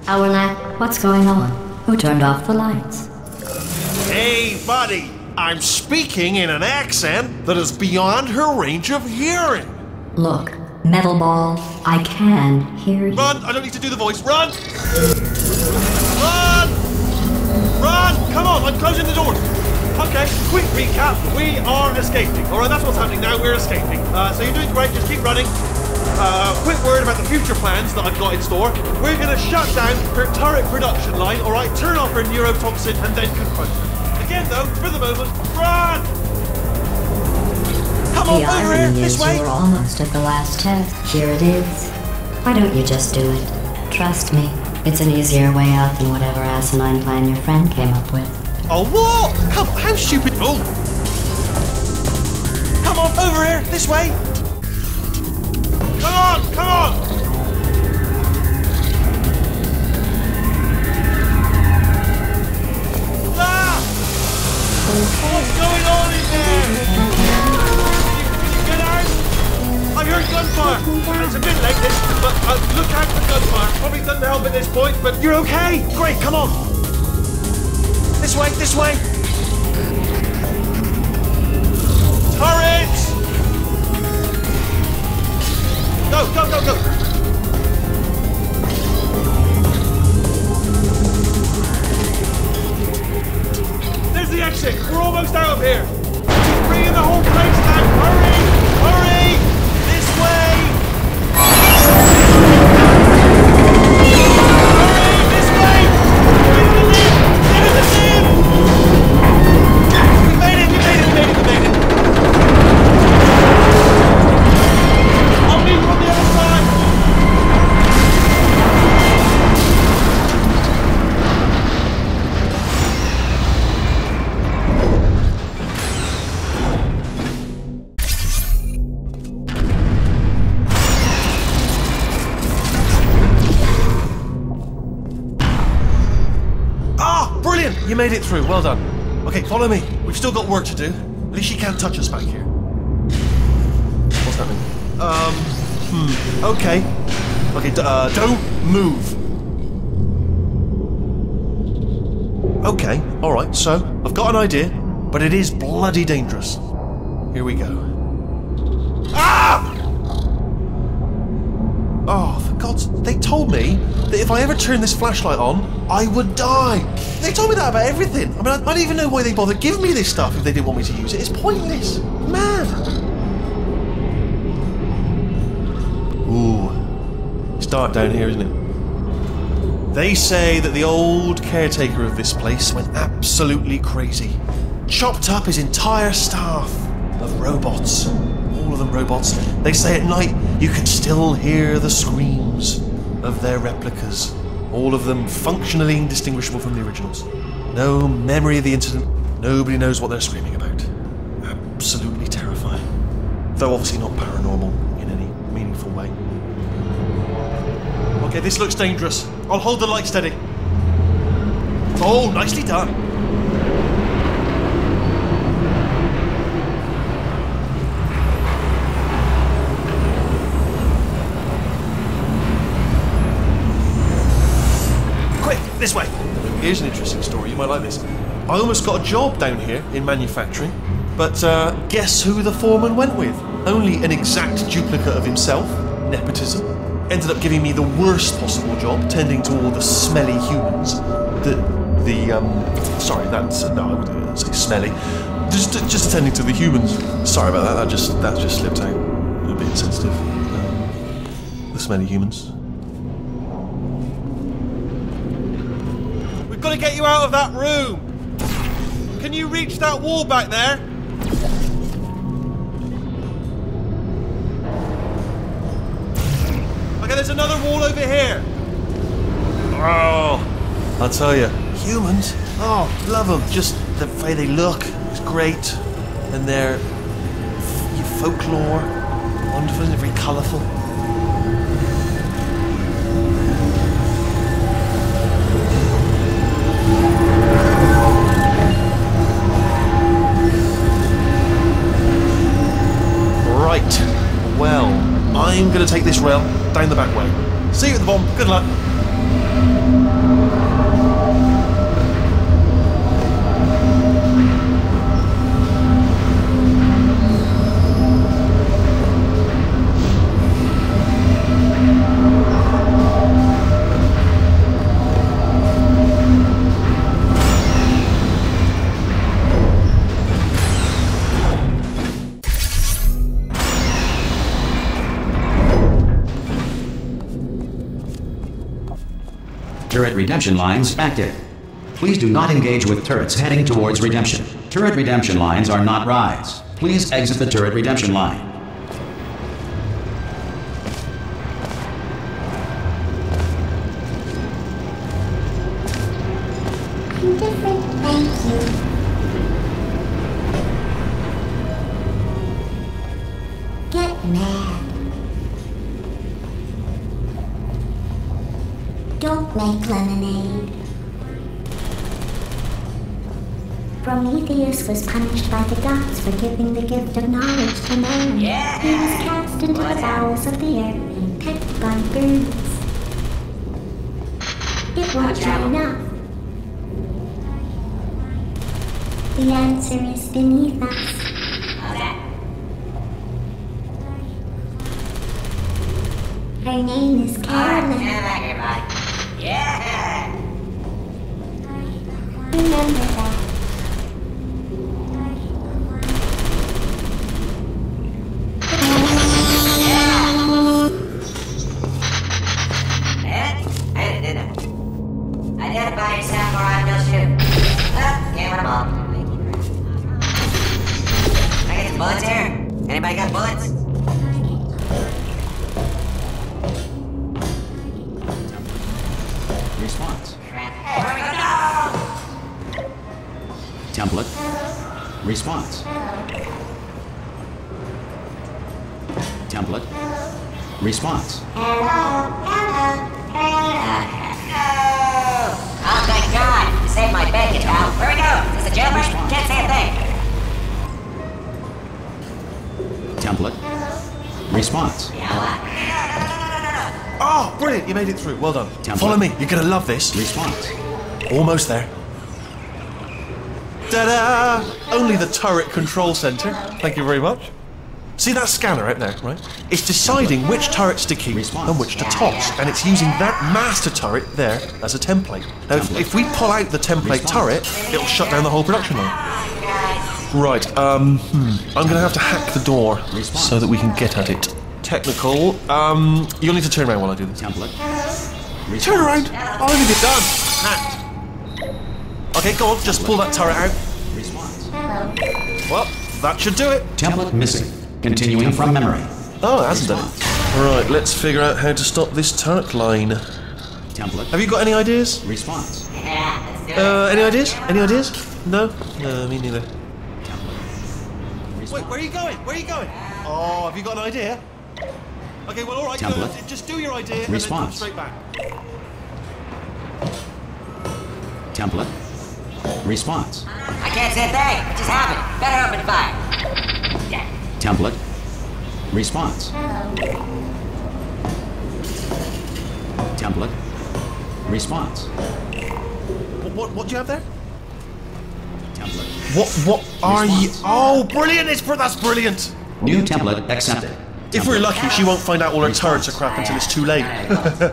Our lab, what's going on? Who turned off the lights? Hey, buddy! I'm speaking in an accent that is beyond her range of hearing. Look, Metal Ball, I can hear you. Run! I don't need to do the voice. Run! Run! Run! Come on, I'm closing the door. Okay, quick recap. We are escaping. Alright, that's what's happening now. We're escaping. So you're doing great. Just keep running. Quick word about the future plans that I've got in store. We're going to shut down her turret production line, alright? Turn off her neurotoxin and then confront her. Again, though, for the moment, run! Come on, The over here, irony this is way! you were almost at the last test. Here it is. Why don't you just do it? Trust me, it's an easier way out than whatever asinine plan your friend came up with. Oh, what? Come on, how stupid. Oh! Come on, over here, this way! Come on, come on! Ah! What's going on in there? Can you get out? I heard gunfire. It's a bit late, this, but look out for gunfire. Probably doesn't help at this point, but you're okay. Great, come on. This way, this way. Turrets! Go, go, go, go! There's the exit! We're almost out of here! She's bringing the whole place down! Hurry! Hurry! This way! Hurry! This way! Get in the lift! Get in the lift! We made it! We made it! We made it! We made it! I'll meet you on the other side! Ah! Brilliant! You made it through. Well done. Okay, follow me. We've still got work to do. At least she can't touch us back here. What's happening? Okay. Okay, don't move. Okay, alright, so, I've got an idea, but it is bloody dangerous. Here we go. Ah! Oh, for God's... They told me that if I ever turn this flashlight on, I would die. They told me that about everything. I mean, I don't even know why they bothered giving me this stuff if they didn't want me to use it. It's pointless. Man. Ooh. It's dark down here, isn't it? They say that the old caretaker of this place went absolutely crazy. Chopped up his entire staff of robots. All of them robots. They say at night you can still hear the screams of their replicas. All of them functionally indistinguishable from the originals. No memory of the incident. Nobody knows what they're screaming about. Absolutely terrifying. Though obviously not paranormal in any meaningful way. Okay, this looks dangerous. I'll hold the light steady. Oh, nicely done. Quick, here's an interesting story. You might like this. I almost got a job down here in manufacturing, but guess who the foreman went with? Only an exact duplicate of himself. Nepotism. Ended up giving me the worst possible job, tending to all the smelly humans. Sorry, that's no, I wouldn't say smelly. Just attending to the humans. Sorry about that. That just slipped out. A bit insensitive. The smelly humans. We've got to get you out of that room. Can you reach that wall back there? Okay, there's another wall over here. Oh, I'll tell you, humans. Oh, love them. Just the way they look is great, and their folklore, wonderful and very colourful. Right. Well, I'm going to take this rail down the back way. See you at the bomb. Good luck. Turret redemption lines active. Please do not engage with turrets heading towards redemption. Turret redemption lines are not rides. Please exit the turret redemption line. Thank you. Get mad. Don't make lemonade. Prometheus was punished by the gods for giving the gift of knowledge to man. Yeah. He was cast into the bowels of the earth and pecked by birds. It wasn't enough. The answer is beneath us. Her name is Carolyn. Yeah! Remember that. Identify yourself or I will shoot. Can't win them all. Can I get some bullets here? Anybody got bullets? Response. Hey, where we go now? Template. Response. Template. Response. Oh, thank God! You saved my bacon, pal. Where we go? Is this a jailbreak? Can't say a thing. Template. Response. Oh, brilliant! You made it through. Well done. Template. Follow me. You're gonna love this. Response. Almost there. Ta-da! Only the turret control center. Thank you very much. See that scanner out there, right? It's deciding which turrets to keep and which to toss, and it's using that master turret there as a template. Now, if we pull out the template turret, it'll shut down the whole production line. Right, I'm gonna have to hack the door so that we can get at it. Technical, you'll need to turn around while I do this. Template. Turn around! I'll leave it done! Hacked. Okay, go on, just pull that turret out. Response. Well, that should do it. Template missing. Continuing from memory. Oh, it hasn't done it. Right, let's figure out how to stop this turret line. Template. Have you got any ideas? Response. Yeah, let's do it. Any ideas? Any ideas? No? No, me neither. Response. Wait, where are you going? Where are you going? Oh, have you got an idea? Okay, well, all right. Template. Just do your idea Response. and then come straight back. Template. Response. I can't say a thing. It just happened. Better open fire. Yeah. Template. Response. Template. Response. What do you have there? Template. What are you? Oh, brilliant! That's brilliant. New template accepted. If we're lucky, she won't find out all her turrets are crap until it's too late.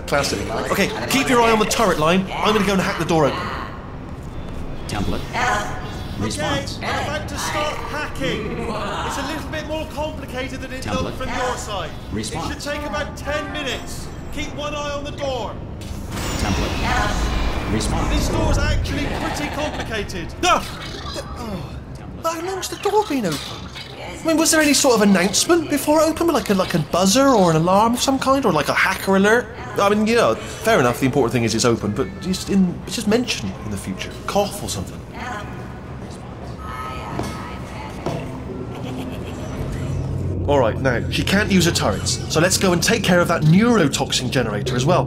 Classic. Okay, keep your eye on the turret line. I'm going to go and hack the door open. Template. Response. Okay, I'm about to start hacking. It's a little bit more complicated than it looked from your side. Response. It should take about 10 minutes. Keep one eye on the door. Template. Response. This door's actually pretty complicated. No! How long's the door been open? I mean, was there any sort of announcement before it opened? Like a buzzer or an alarm of some kind? Or like a hacker alert? I mean, fair enough, the important thing is it's open, but just mention in the future. Cough or something. Alright, now, she can't use her turrets, so let's go and take care of that neurotoxin generator as well.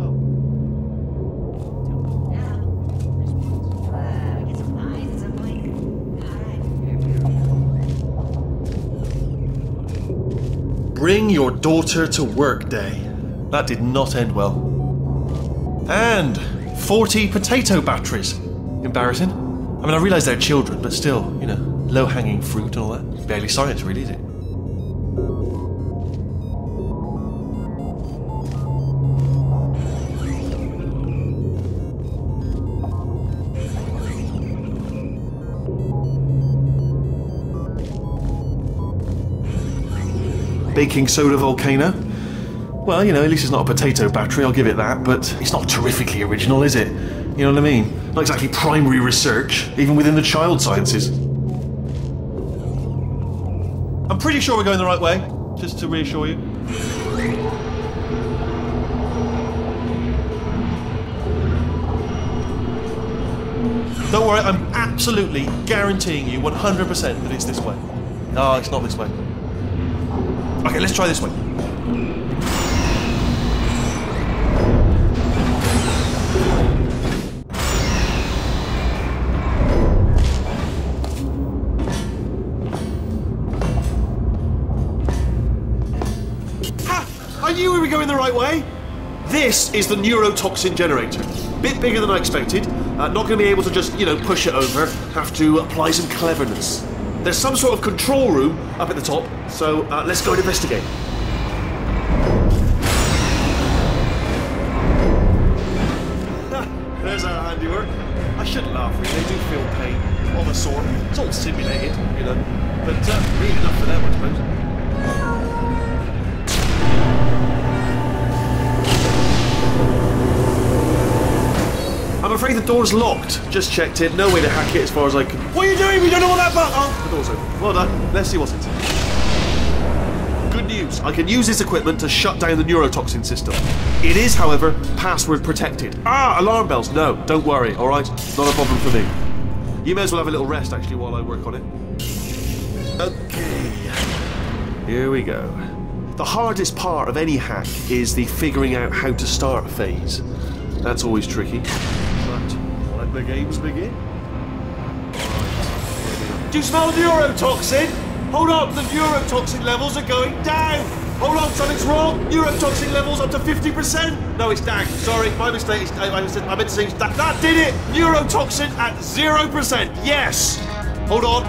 Bring your daughter to work day. That did not end well. And 40 potato batteries. Embarrassing. I mean, I realise they're children, but still, low-hanging fruit and all that. Barely science, really, is it? Baking soda volcano. Well, at least it's not a potato battery, I'll give it that, but it's not terrifically original, is it? You know what I mean? Not exactly primary research, even within the child sciences. I'm pretty sure we're going the right way, just to reassure you. Don't worry, I'm absolutely guaranteeing you 100% that it's this way. No, it's not this way. Okay, let's try this way. Ha! I knew we were going the right way. This is the neurotoxin generator. Bit bigger than I expected. Not going to be able to just, push it over. Have to apply some cleverness. There's some sort of control room up at the top, so let's go and investigate. There's our handiwork. I shouldn't laugh, really. They do feel pain of a sort. It's all simulated, but really enough for them, I suppose. I'm afraid the door's locked. Just checked it. No way to hack it as far as I can. What are you doing? We don't know what that button. Oh, the door's open. Well done. Let's see what's inside. Good news. I can use this equipment to shut down the neurotoxin system. It is, however, password protected. Alarm bells. No, don't worry. All right, not a problem for me. You may as well have a little rest actually while I work on it. Okay. Here we go. The hardest part of any hack is the figuring out how to start phase. That's always tricky. Let the games begin. Do you smell neurotoxin? Hold on, the neurotoxin levels are going down. Hold on, something's wrong. Neurotoxin levels up to 50%. No, it's down. Sorry, my mistake. I meant to say that did it. Neurotoxin at 0%. Yes. Hold on.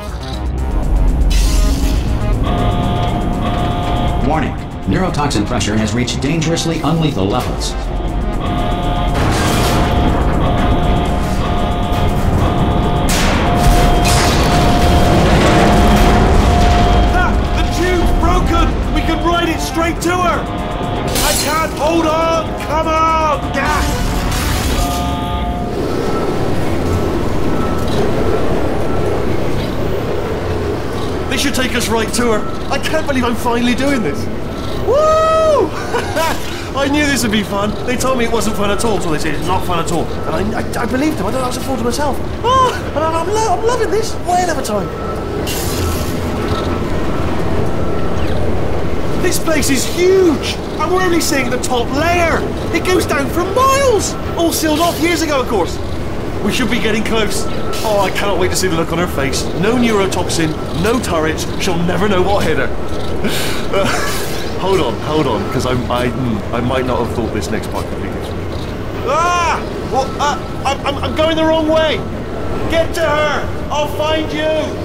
Warning. Neurotoxin pressure has reached dangerously unlethal levels. Ride it straight to her! I can't hold on! Come on! Yeah. This should take us right to her. I can't believe I'm finally doing this. Woo! I knew this would be fun. They told me it wasn't fun at all, so they said it's not fun at all. And I believed them. I don't know how to afford to myself. And I'm loving this. Way of a time. This place is huge! And we're only seeing the top layer! It goes down for miles! All sealed off years ago, of course. We should be getting close. Oh, I cannot wait to see the look on her face. No neurotoxin, no turrets, she'll never know what hit her. Hold on, because I might not have thought this next part completely. Well, I'm going the wrong way. Get to her. I'll find you.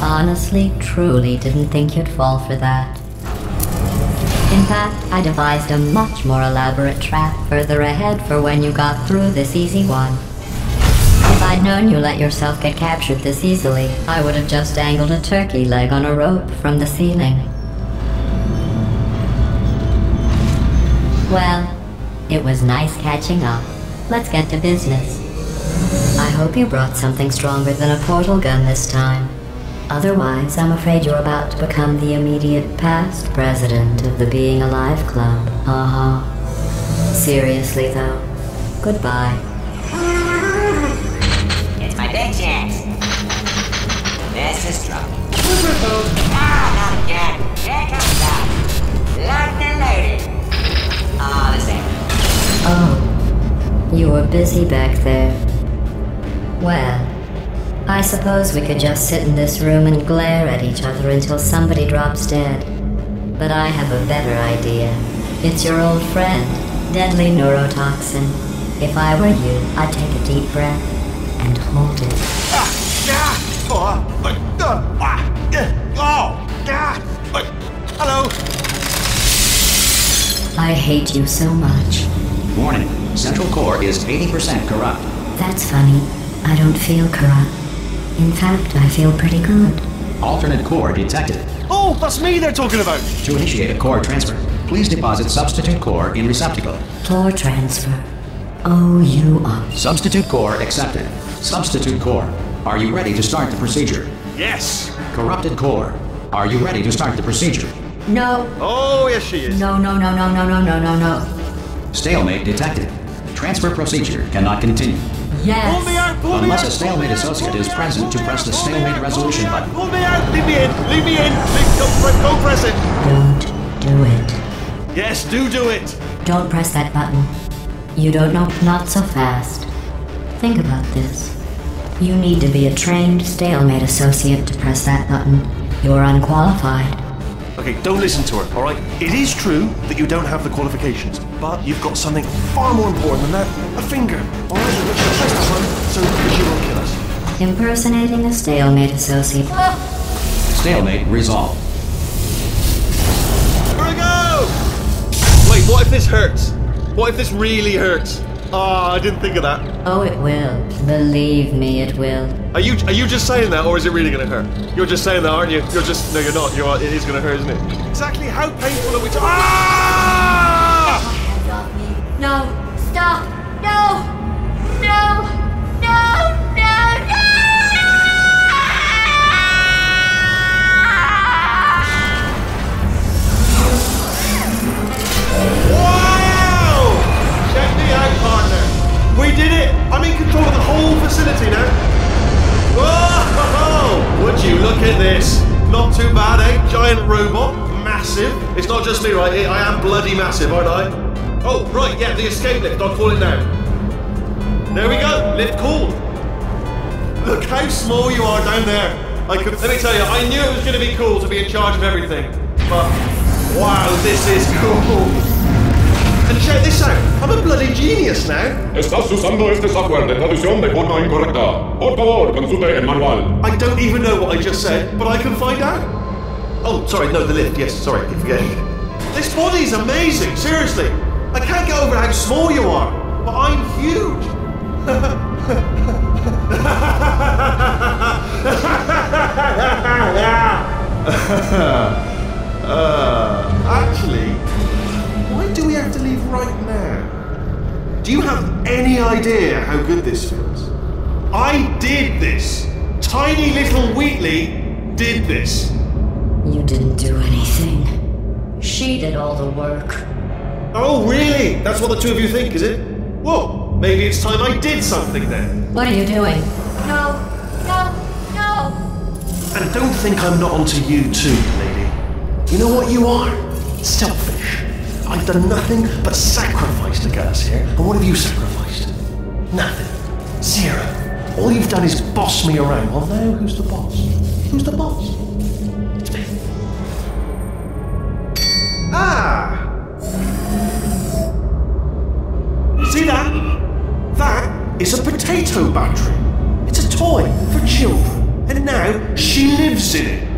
Honestly, truly didn't think you'd fall for that. In fact, I devised a much more elaborate trap further ahead for when you got through this easy one. If I'd known you let yourself get captured this easily, I would have just dangled a turkey leg on a rope from the ceiling. Well, it was nice catching up. Let's get to business. I hope you brought something stronger than a portal gun this time. Otherwise, I'm afraid you're about to become the immediate past president of the Being Alive Club. Seriously, though, goodbye. It's my big chance. This is trouble. Not again. Here comes that. Locked and loaded. The same. Oh, you were busy back there. Well, I suppose we could just sit in this room and glare at each other until somebody drops dead. But I have a better idea. It's your old friend, deadly neurotoxin. If I were you, I'd take a deep breath and hold it. Hello. I hate you so much. Warning, Central Core is 80% corrupt. That's funny. I don't feel corrupt. In fact, I feel pretty good. Alternate core detected. Oh, that's me they're talking about. To initiate a core transfer, please deposit substitute core in receptacle. Core transfer. Oh, you are. Substitute core accepted. Substitute core, are you ready to start the procedure? Yes. Corrupted core, are you ready to start the procedure? No. Oh, yes she is. No. Stalemate detected. Transfer procedure cannot continue. Yes. Pull me out, pull me Unless out. a stalemate associate is present to press the stalemate resolution button. Pull me out, leave me in, leave me in. Go press it. Don't do it. Yes, do it. Don't press that button. You don't know. Not so fast. Think about this. You need to be a trained stalemate associate to press that button. You're unqualified. Okay, don't listen to her, alright? It is true that you don't have the qualifications, but you've got something far more important than that. A finger, alright? Press that one so that she won't kill us. Impersonating a stalemate associate. Stalemate resolved. Here we go! Wait, what if this hurts? What if this really hurts? I didn't think of that. Oh, it will. Believe me, it will. Are you just saying that, or is it really gonna hurt? You're just saying that, aren't you? No, you're not. It is gonna hurt, isn't it? Exactly how painful are we talking? Ah! Hands off me. No. Stop. No. No. No. No. No. Wow! Check me out, partner. We did it. I'm in control of the whole facility now. Whoa! Would you look at this? Not too bad, eh? Giant robot, massive. It's not just me, right? I am bloody massive, aren't I? Oh, right, yeah, the escape lift. I'll call it now. There we go. Lift called. Look how small you are down there. Let me tell you, I knew it was going to be cool to be in charge of everything. But, wow, this is cool. And check this out, I'm a bloody genius now. Estás usando este software de traducción de forma incorrecta. Por favor, consulte el manual. I don't even know what I just said, but I can find out. Oh, sorry, no, the lift, yes, sorry, keep forgetting. This body's amazing, seriously. I can't get over how small you are, but I'm huge. Actually, why do we have to leave right now? Do you have any idea how good this feels? I did this! Tiny little Wheatley did this! You didn't do anything. She did all the work. Oh, really? That's what the two of you think, is it? Well, maybe it's time I did something then. What are you doing? No! No! No! And don't think I'm not onto you too, lady. You know what you are? Selfish. I've done nothing but sacrifice to get us here. And what have you sacrificed? Nothing. Zero. All you've done is boss me around. Well, now who's the boss? Who's the boss? It's me. Ah! See that? That is a potato battery. It's a toy for children. And now she lives in it.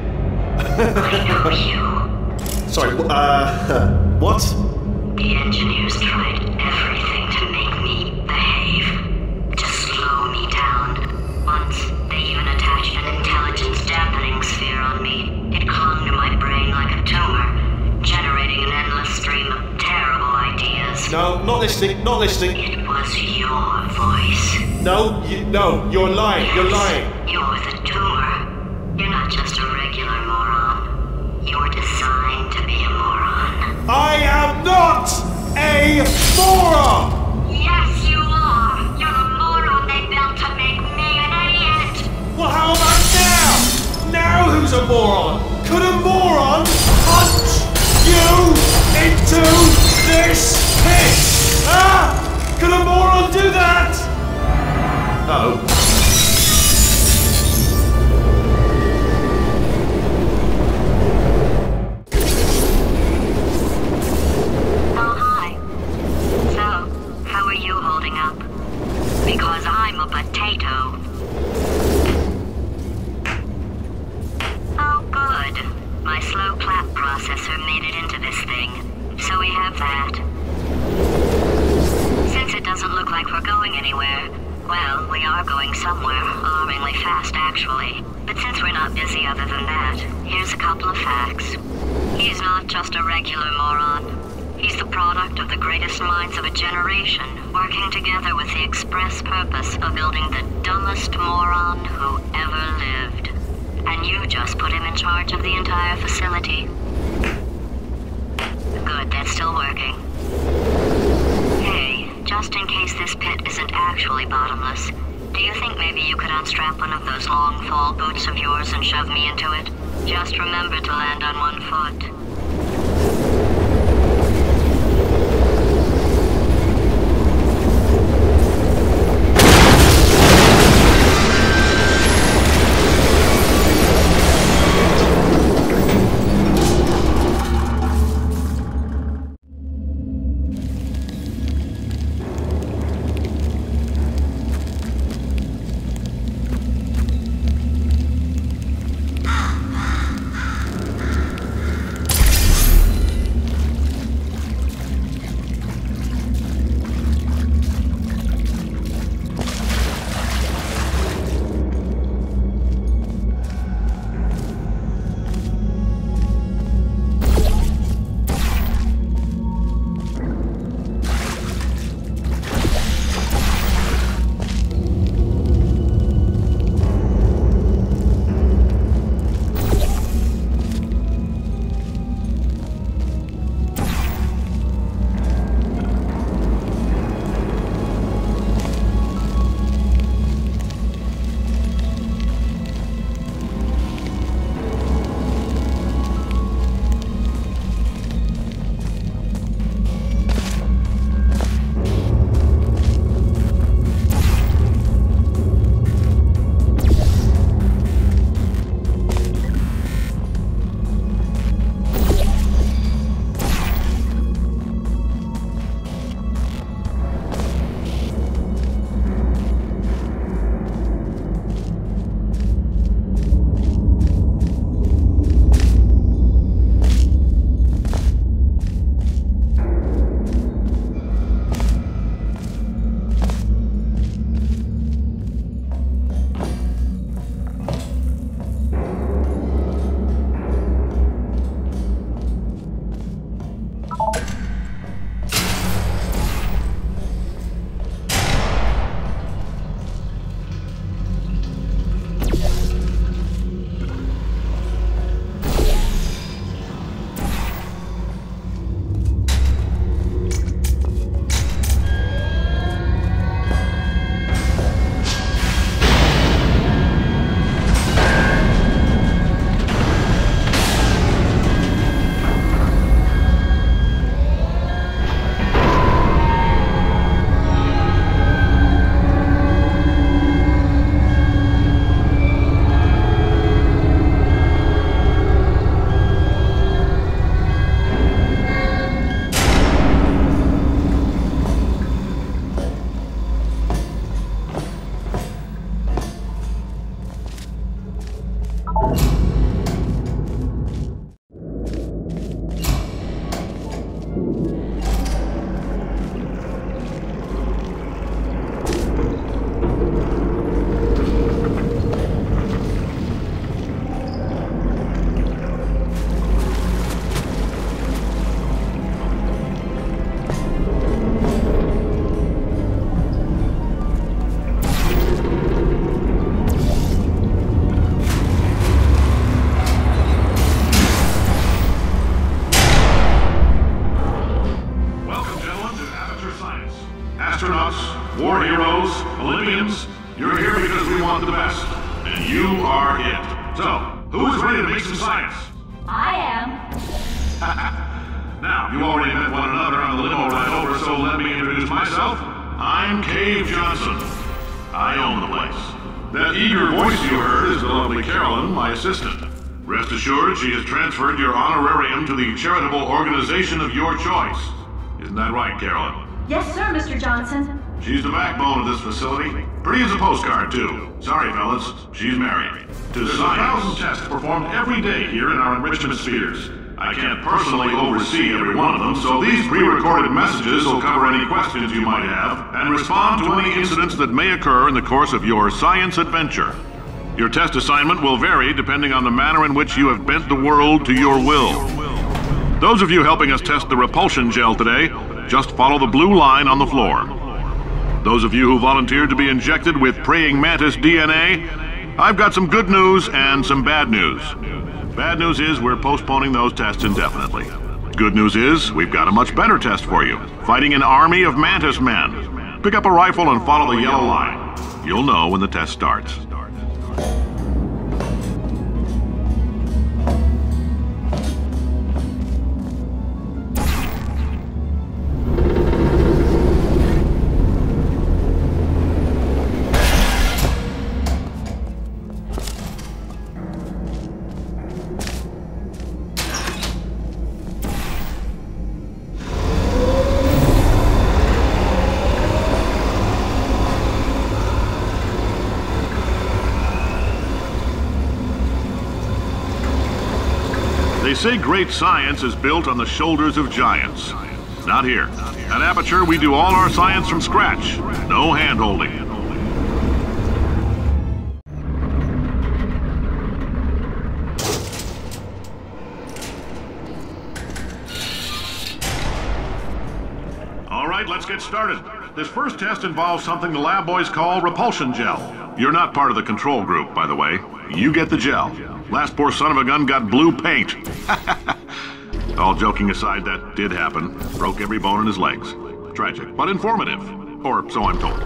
Sorry, what? The engineers tried everything to make me behave, to slow me down. Once, they even attached an intelligence dampening sphere on me. It clung to my brain like a tumor, generating an endless stream of terrible ideas. No, not listening, not listening. It was your voice. No, you're lying, Yes, you're lying. You're the tumor. You're not just a regular moron. You're designed to be a moron. I am not a moron! Yes, you are! You're the moron they built to make me an idiot! Well, how about now? Now who's a moron? Could a moron punch you into this pit? Ah! Could a moron do that? Uh-oh. Because I'm a potato. Oh, good. My slow clap processor made it into this thing. So we have that. Since it doesn't look like we're going anywhere, well, we are going somewhere, alarmingly fast actually. But since we're not busy other than that, here's a couple of facts. He's not just a regular moron. He's the product of the greatest minds of a generation, working together with the express purpose of building the dumbest moron who ever lived. And you just put him in charge of the entire facility. Good, that's still working. Hey, just in case this pit isn't actually bottomless, do you think maybe you could unstrap one of those long fall boots of yours and shove me into it? Just remember to land on one foot. astronauts, war heroes, Olympians, you're here because we want the best. And you are it. So, who is ready to make some science? I am. Now, you already met one another on the limo ride over, so let me introduce myself. I'm Cave Johnson. I own the place. That eager voice you heard is the lovely Carolyn, my assistant. Rest assured, she has transferred your honorarium to the charitable organization of your choice. Isn't that right, Carolyn? Yes, sir, Mr. Johnson. She's the backbone of this facility. Pretty as a postcard, too. Sorry, fellas, she's married. There's 1,000 tests performed every day here in our enrichment spheres. I can't personally oversee every one of them, so these pre-recorded messages will cover any questions you might have and respond to any incidents that may occur in the course of your science adventure. Your test assignment will vary depending on the manner in which you have bent the world to your will. Those of you helping us test the repulsion gel today, just follow the blue line on the floor. Those of you who volunteered to be injected with praying mantis DNA, I've got some good news and some bad news. Bad news is we're postponing those tests indefinitely. Good news is we've got a much better test for you. Fighting an army of mantis men. Pick up a rifle and follow the yellow line. You'll know when the test starts. They say great science is built on the shoulders of giants. Not here. At Aperture, we do all our science from scratch. No hand-holding. All right, let's get started. This first test involves something the lab boys call repulsion gel. You're not part of the control group, by the way. You get the gel. Last poor son of a gun got blue paint. All joking aside, that did happen. Broke every bone in his legs. Tragic, but informative. Or so I'm told.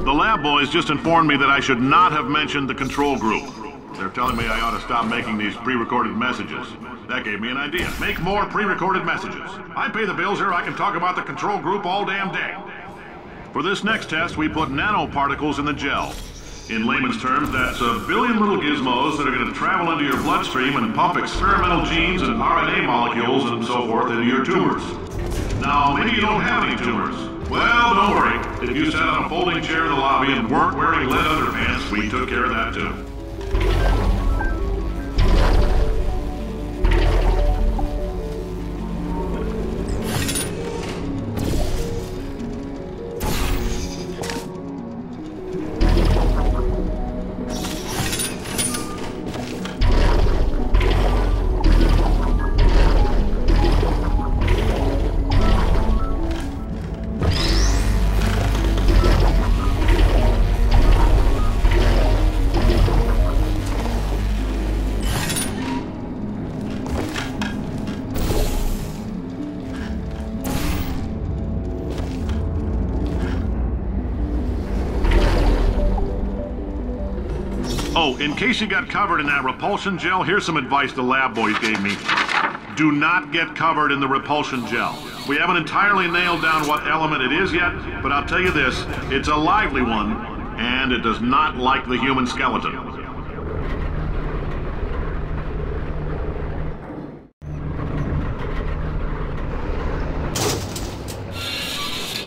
The lab boys just informed me that I should not have mentioned the control group. They're telling me I ought to stop making these pre-recorded messages. That gave me an idea. Make more pre-recorded messages. I pay the bills here, I can talk about the control group all damn day. For this next test, we put nanoparticles in the gel. In layman's terms, that's a billion little gizmos that are going to travel into your bloodstream and pump experimental genes and RNA molecules and so forth into your tumors. Now, maybe you don't have any tumors. Well, don't worry. If you sat on a folding chair in the lobby and weren't wearing lead underpants, we took care of that too. Oh, in case you got covered in that repulsion gel, here's some advice the lab boys gave me. Do not get covered in the repulsion gel. We haven't entirely nailed down what element it is yet, but I'll tell you this, it's a lively one, and it does not like the human skeleton.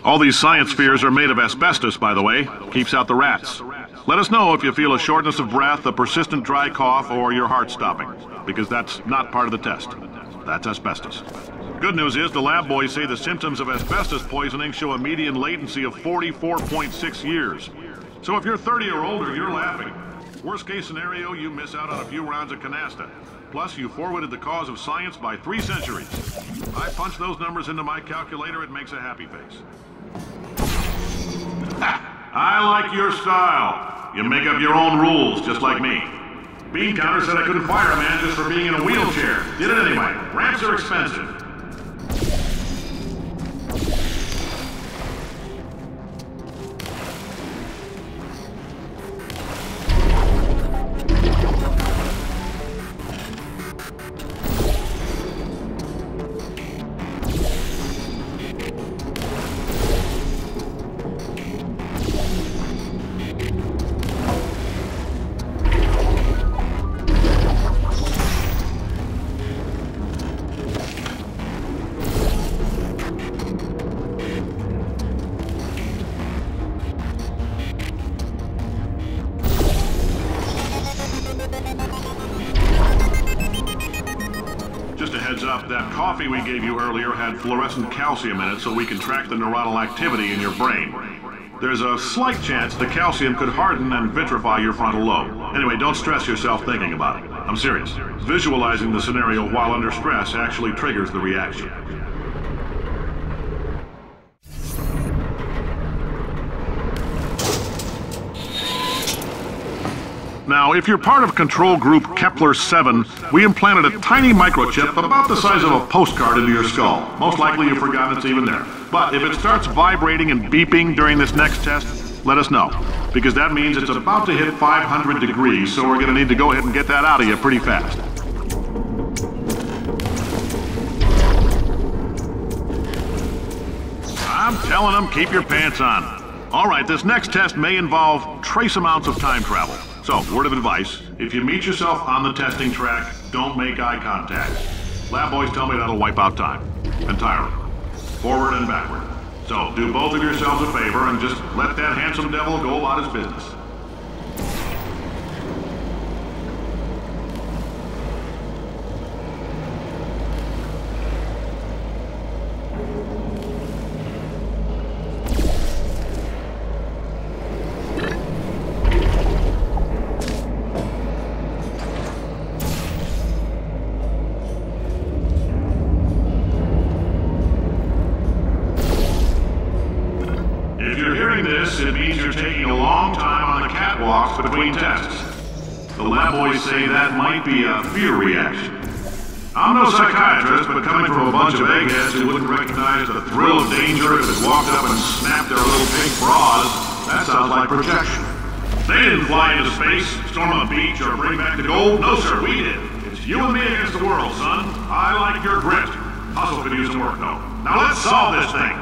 All these science spheres are made of asbestos, by the way. Keeps out the rats. Let us know if you feel a shortness of breath, a persistent dry cough, or your heart stopping, because that's not part of the test. That's asbestos. Good news is the lab boys say the symptoms of asbestos poisoning show a median latency of 44.6 years. So if you're 30 or older, you're laughing. Worst case scenario, you miss out on a few rounds of canasta. Plus, you forwarded the cause of science by 3 centuries. I punch those numbers into my calculator, it makes a happy face. Ha! I like your style. You make up your own rules, just like me. Bean Counter said I couldn't fire a man just for being in a wheelchair. Did it anyway. Ramps are expensive. That coffee we gave you earlier had fluorescent calcium in it so we can track the neuronal activity in your brain. There's a slight chance the calcium could harden and vitrify your frontal lobe. Anyway, don't stress yourself thinking about it. I'm serious. Visualizing the scenario while under stress actually triggers the reaction. Now, if you're part of Control Group Kepler-7, we implanted a tiny microchip about the size of a postcard into your skull. Most likely you've forgotten it's even there. But if it starts vibrating and beeping during this next test, let us know. Because that means it's about to hit 500 degrees, so we're going to need to go ahead and get that out of you pretty fast. I'm telling them, keep your pants on. All right, this next test may involve trace amounts of time travel. So, word of advice, if you meet yourself on the testing track, don't make eye contact. Lab boys tell me that'll wipe out time. Entirely. Forward and backward. So, do both of yourselves a favor and just let that handsome devil go about his business. It means you're taking a long time on the catwalks between tests. The lab boys say that might be a fear reaction. I'm no psychiatrist, but coming from a bunch of eggheads who wouldn't recognize the thrill of danger if it walked up and snapped their little pink bras, that sounds like projection. They didn't fly into space, storm a beach, or bring back the gold. No, sir, we did. It's you and me against the world, son. I like your grit. Hustle could use some work, though. Now let's solve this thing.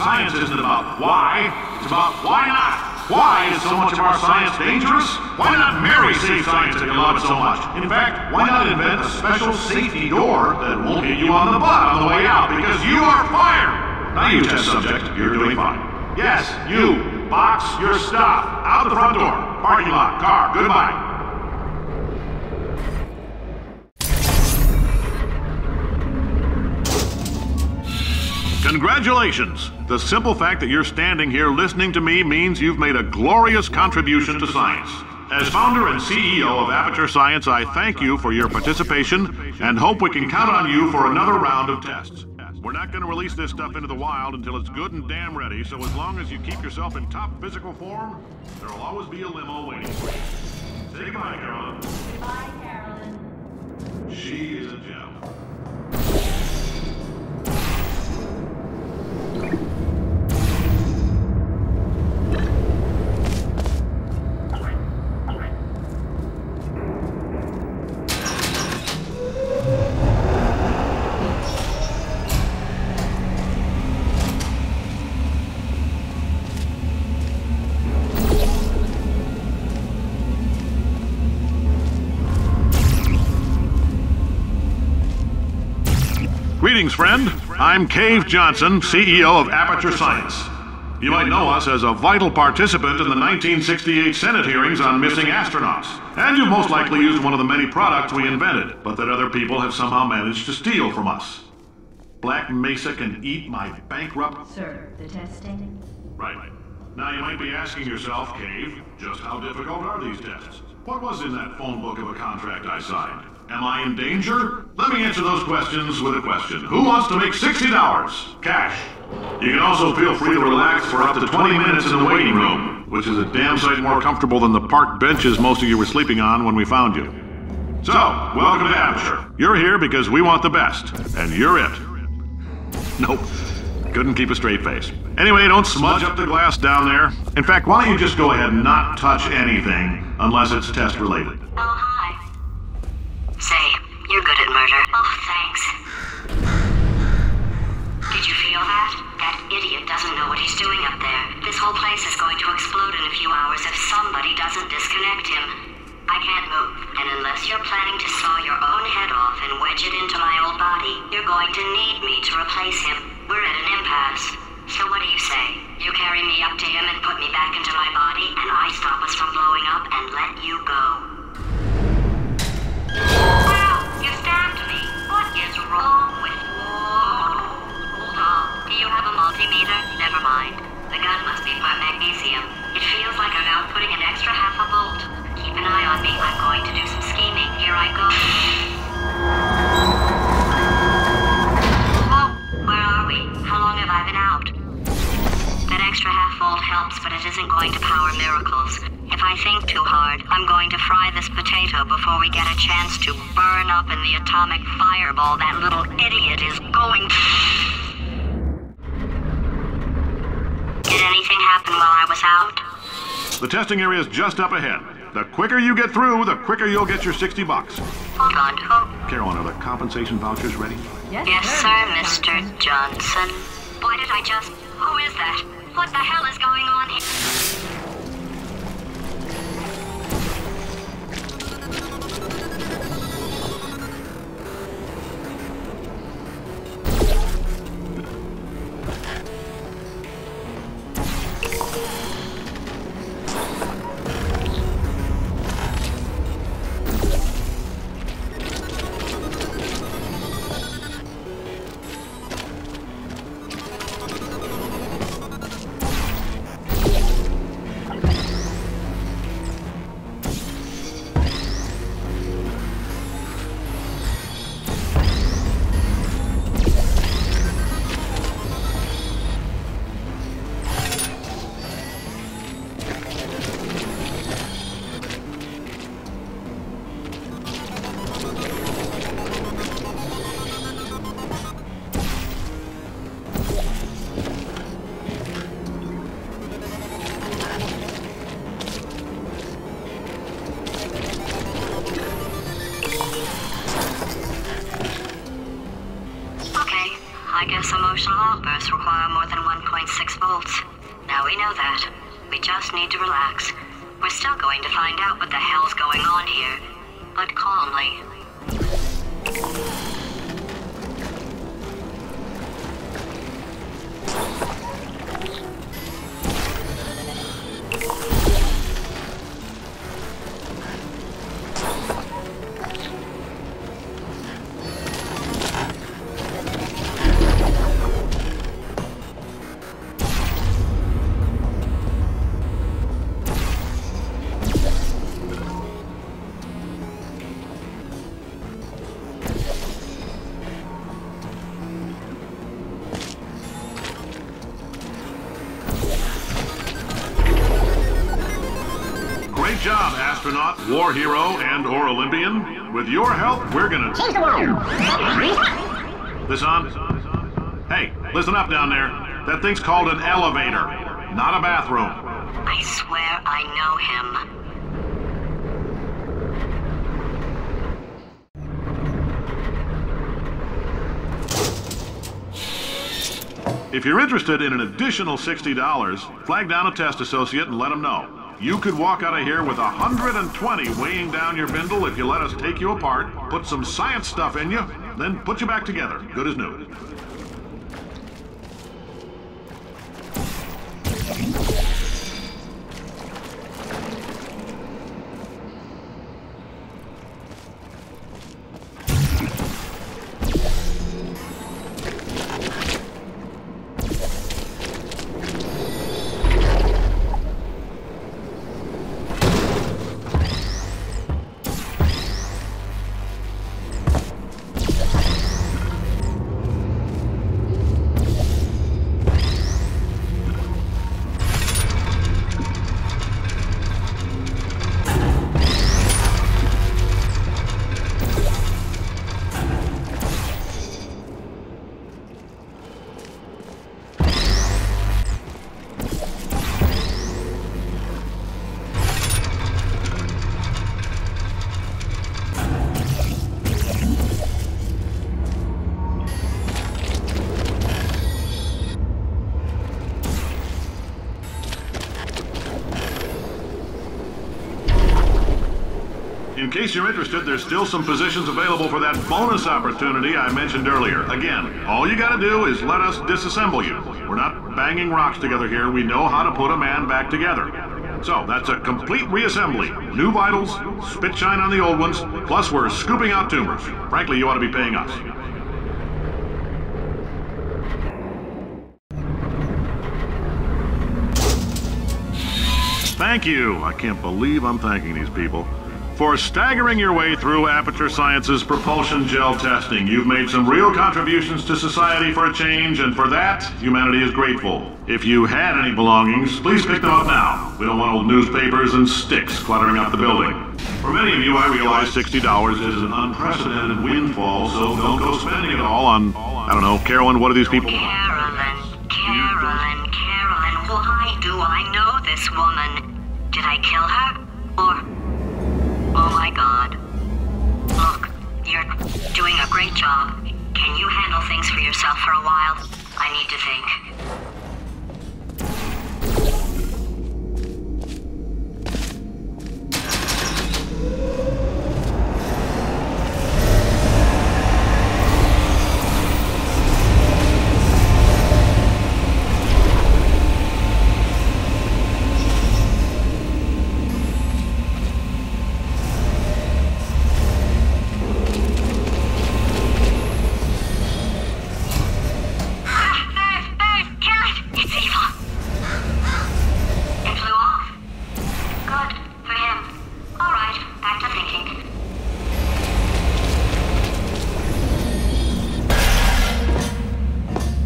Science isn't about why, it's about why not. Why is so much of our science dangerous? Why not marry safe science if you love it so much? In fact, why not invent a special safety door that won't hit you on the butt on the way out because you are fired? Now you test subject, you're doing fine. Yes, you, box your stuff, out the front door, parking lot, car, goodbye. Congratulations! The simple fact that you're standing here listening to me means you've made a glorious contribution to science. As founder and CEO of Aperture Science, I thank you for your participation and hope we can count on you for another round of tests. We're not going to release this stuff into the wild until it's good and damn ready, so as long as you keep yourself in top physical form, there'll always be a limo waiting for you. Say goodbye, Carolyn. Goodbye, Carolyn. She is a gem. Greetings, friend. I'm Cave Johnson, CEO of Aperture Science. You might know us as a vital participant in the 1968 Senate hearings on missing astronauts. And you most likely used one of the many products we invented, but that other people have somehow managed to steal from us. Black Mesa can eat my bankrupt... Sir, the testing? Right. Now you might be asking yourself, Cave, just how difficult are these tests? What was in that phone book of a contract I signed? Am I in danger? Let me answer those questions with a question. Who wants to make $60? Cash. You can also feel free to relax for up to 20 minutes in the waiting room, which is a damn sight more comfortable than the park benches most of you were sleeping on when we found you. So, welcome to Aperture. You're here because we want the best, and you're it. Nope. Couldn't keep a straight face. Anyway, don't smudge up the glass down there. In fact, why don't you just go ahead and not touch anything unless it's test related? Oh, hi. Say, you're good at murder. Oh, thanks. Did you feel that? That idiot doesn't know what he's doing up there. This whole place is going to explode in a few hours if somebody doesn't disconnect him. I can't move, and unless you're planning to saw your own head off and wedge it into my old body, you're going to need me to replace him. We're at an impasse. So what do you say? You carry me up to him and put me back into my body, and I stop us from blowing up and let you go. Wow, you stabbed me. What is wrong with you? Hold on. Do you have a multimeter? Never mind. The gun must be for magnesium. It feels like I'm outputting an extra half a volt. Keep an eye on me. I'm going to do some scheming. Here I go. Whoa, where are we? How long have I been out? That extra half volt helps, but it isn't going to power miracles. If I think too hard, I'm going to fry this potato before we get a chance to burn up in the atomic fireball that little idiot is going to... Did anything happen while I was out? The testing area is just up ahead. The quicker you get through, the quicker you'll get your $60. Hold on, who? Carolyn, are the compensation vouchers ready? Yes, sir, Mr. Johnson. Why did I just... Who is that? What the hell is going on here? I guess emotional outbursts require more than 1.6 volts. Now we know that. We just need to relax. We're still going to find out what the hell's going on here, but calmly. Great job, astronaut, war hero, and/or Olympian. With your help, we're gonna change the world. This on? Hey, listen up down there. That thing's called an elevator, not a bathroom. I swear I know him. If you're interested in an additional $60, flag down a test associate and let them know. You could walk out of here with 120 weighing down your bindle if you let us take you apart, put some science stuff in you, then put you back together, good as new. in case you're interested, there's still some positions available for that bonus opportunity I mentioned earlier. Again, all you gotta do is let us disassemble you. We're not banging rocks together here. We know how to put a man back together. So, that's a complete reassembly. New vitals, spit shine on the old ones, plus we're scooping out tumors. Frankly, you ought to be paying us. Thank you. I can't believe I'm thanking these people. For staggering your way through Aperture Science's propulsion gel testing. You've made some real contributions to society for a change, and for that, humanity is grateful. If you had any belongings, please pick them up now. We don't want old newspapers and sticks cluttering up the building. For many of you, I realize $60 is an unprecedented windfall, so don't go spending it all on, I don't know, Carolyn, what are these people? Carolyn, why do I know this woman? Did I kill her? Or... Oh my God. Look, you're doing a great job. Can you handle things for yourself for a while? I need to think.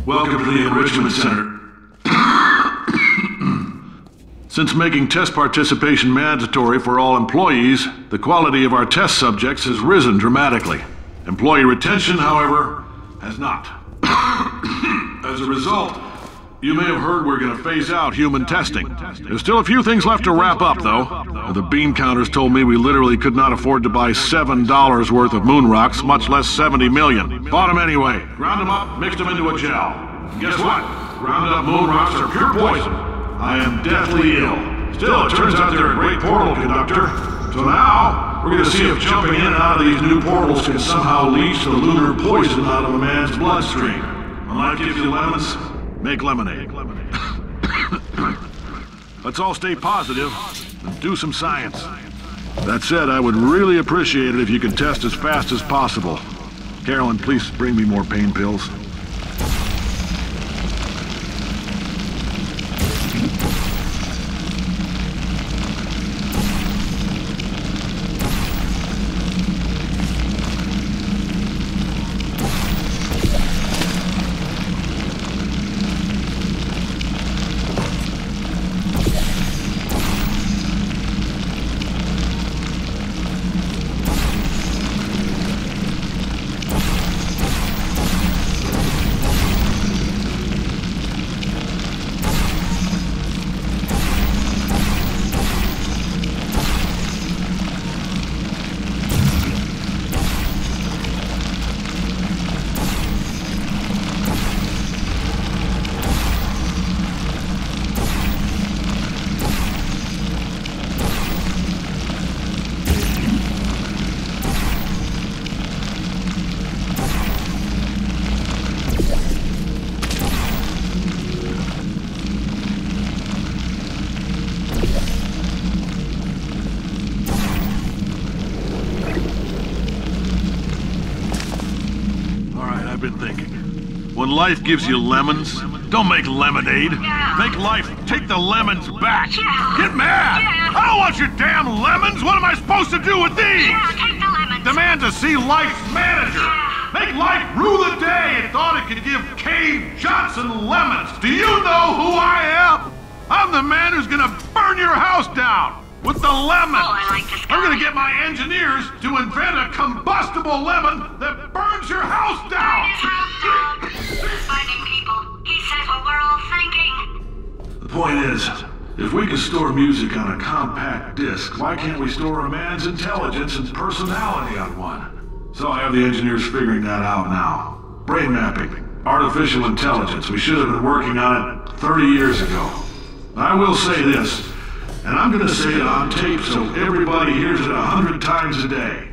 Welcome to the Enrichment Center. Since making test participation mandatory for all employees, the quality of our test subjects has risen dramatically. Employee retention, however, has not. As a result, you may have heard we're going to phase out human testing. There's still a few things left to wrap up, though. The bean counters told me we literally could not afford to buy $7 worth of moon rocks, much less 70 million. Bought them anyway. Ground them up, mixed them into a gel. And guess what? Ground up moon rocks are pure poison. I am deathly ill. Still, it turns out they're a great portal conductor. So now, we're going to see if jumping in and out of these new portals can somehow leach the lunar poison out of a man's bloodstream. When life gives you lemons, make lemonade. Let's all stay positive and do some science. That said, I would really appreciate it if you could test as fast as possible. Carolyn, please bring me more pain pills. When life gives you lemons, don't make lemonade. Make life take the lemons back. Get mad! I don't want your damn lemons! What am I supposed to do with these? Take the lemons. Demand to see life's manager. Make life rue the day and thought it could give Cave Johnson lemons. Do you know who I am? I'm the man who's gonna burn your house down with the lemons. Oh, I like this guy. I'm gonna get my engineers to invent a combustible lemon that burns your house down. Finding people. He says what we're all thinking. The point is, if we can store music on a compact disc, why can't we store a man's intelligence and personality on one? So I have the engineers figuring that out now. Brain mapping, artificial intelligence. We should have been working on it 30 years ago. I will say this. And I'm gonna say it on tape so everybody hears it 100 times a day.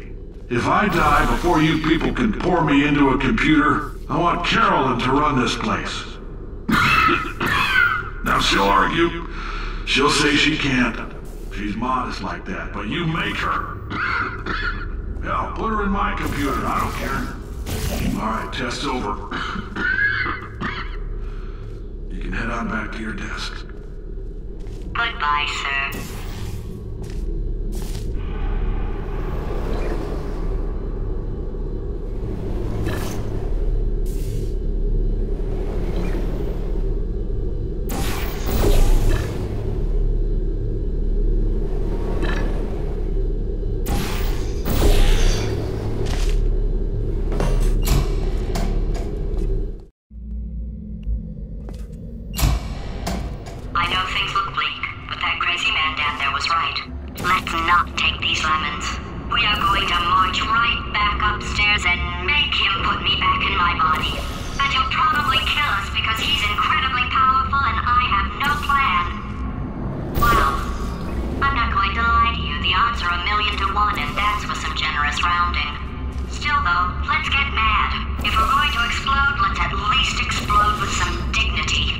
If I die before you people can pour me into a computer, I want Carolyn to run this place. Now she'll argue. She'll say she can't. She's modest like that, but you make her. Hell, put her in my computer, I don't care. Alright, test's over. You can head on back to your desk. Goodbye, sir. I know things look bleak, but that crazy man down there was right. Let's not take these lemons. We are going to march right back upstairs and make him put me back in my body. And he'll probably kill us because he's incredibly powerful and I have no plan. Well, I'm not going to lie to you. The odds are 1,000,000 to 1, and that's with some generous rounding. Still though, let's get mad. If we're going to explode, let's at least explode with some dignity.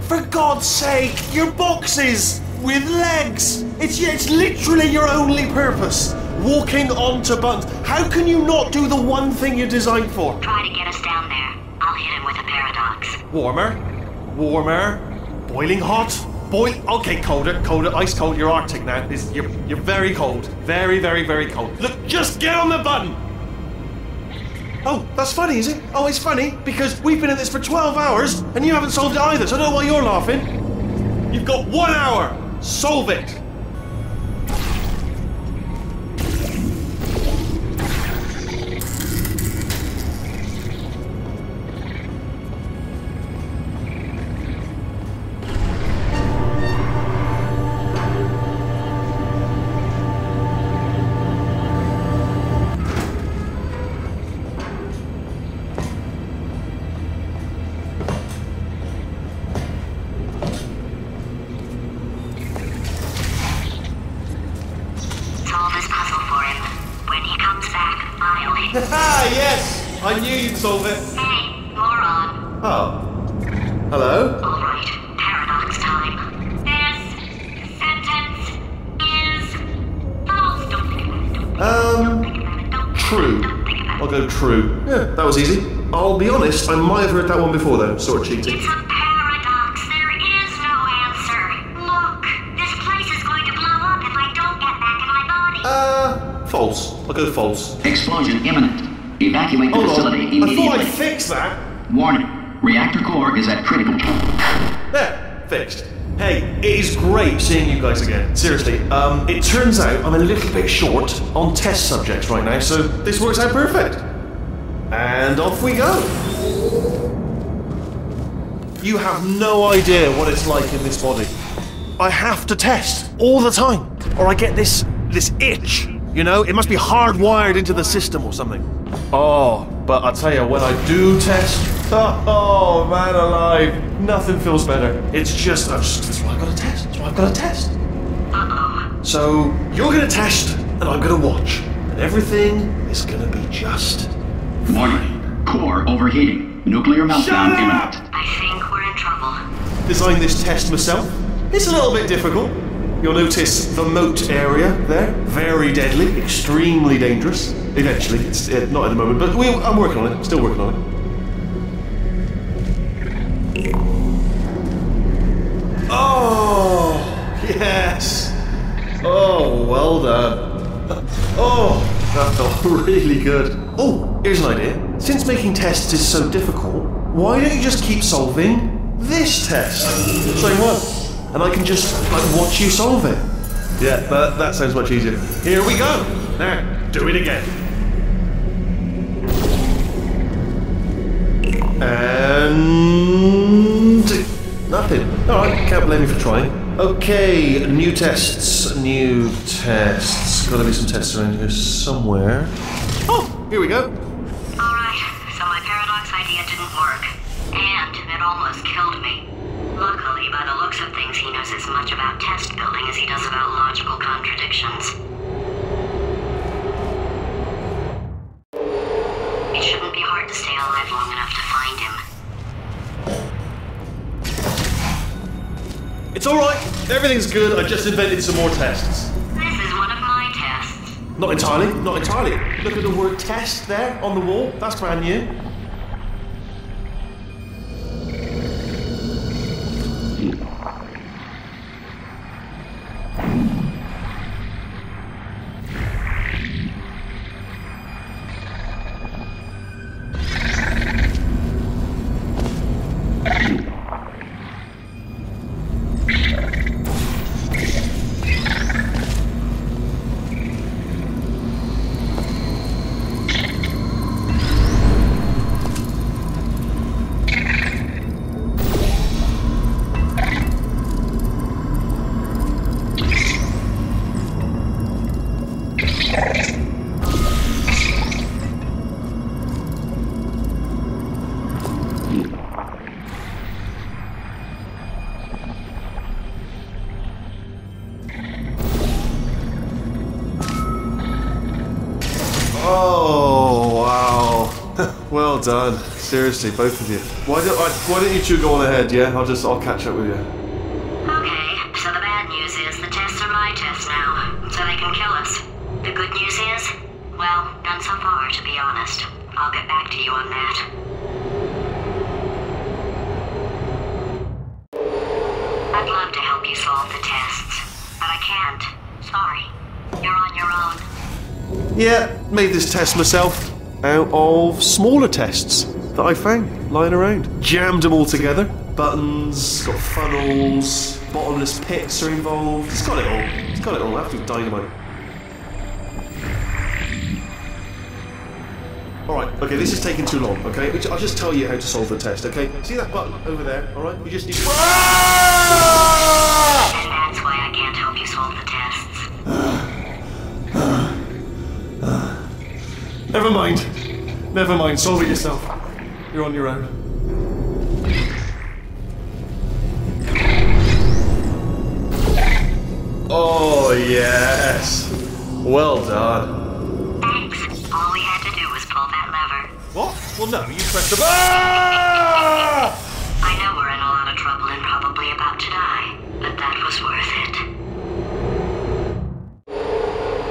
For God's sake, your boxes with legs. It's literally your only purpose. Walking onto buttons. How can you not do the one thing you're designed for? Try to get us down there. I'll hit him with a paradox. Warmer, boiling hot, okay, colder, ice cold. You're Arctic now. You're very cold, very, very, very cold. Look, just get on the button. Oh, that's funny, is it? Oh, it's funny because we've been at this for 12 hours and you haven't solved it either. So I don't know why you're laughing. You've got 1 hour. Solve it. Yes! I knew you'd solve it. Hey, moron. Oh. Hello? Alright, paradox time. This sentence is false. Don't think about it. True. I'll go true. Yeah, that was easy. I'll be honest, I might have heard that one before though, sort of cheating. It's a paradox. There is no answer. Look, this place is going to blow up if I don't get back in my body. False. I'll go false. Explosion imminent. Evacuate the facility immediately. I thought I'd fix that. Warning. Reactor core is at critical. There. Fixed. Hey, it is great seeing you guys again. Seriously, it turns out I'm a little bit short on test subjects right now, so this works out perfect. And off we go. You have no idea what it's like in this body. I have to test all the time, or I get this itch. You know, it must be hardwired into the system or something. Oh, but I'll tell you, when I do test, oh man alive, nothing feels better. It's just, that's why I've got to test. That's why I've got to test. Uh-oh. So, you're going to test, and I'm going to watch. And everything is going to be just... Warning. Core overheating. Nuclear meltdown imminent. I think we're in trouble. Designed this test myself. It's a little bit difficult. You'll notice the moat area there. Very deadly, extremely dangerous. Eventually, it's not at the moment, but I'm working on it. Still working on it. Oh, yes. Oh, well done. Oh, that felt really good. Oh, here's an idea. Since making tests is so difficult, why don't you just keep solving this test? Same one. And I can just, watch you solve it. Yeah, that sounds much easier. Here we go. Now, do it again. And... nothing. Alright, can't blame me for trying. Okay, new tests. Gotta be some tests around here somewhere. Oh, here we go. Alright, so my paradox idea didn't work. And it almost killed me. Luckily, by the looks of things, he knows as much about test building as he does about logical contradictions. It shouldn't be hard to stay alive long enough to find him. It's alright. Everything's good. I just invented some more tests. This is one of my tests. Not entirely. Look at the word test there on the wall. That's brand new. Well done. Seriously, both of you. Why don't you two go on ahead, yeah? I'll catch up with you. Okay, so the bad news is the tests are my tests now, so they can kill us. The good news is, well, none so far, to be honest. I'll get back to you on that. I'd love to help you solve the tests, but I can't. Sorry. You're on your own. Yeah, made this test myself out of smaller tests that I found lying around. Jammed them all together. Buttons, got funnels, bottomless pits are involved. It's got it all. It's got it all. Absolute dynamite. Alright, okay, this is taking too long, okay? I'll just tell you how to solve the test, okay? See that button over there, alright? You just need to... And that's why I can't help you solve the tests. Never mind. Never mind, solve it yourself. You're on your own. Oh, yes. Well done. Thanks. All we had to do was pull that lever. What? Well, no, you pressed the... Ah! I know we're in a lot of trouble and probably about to die, but that was worth it.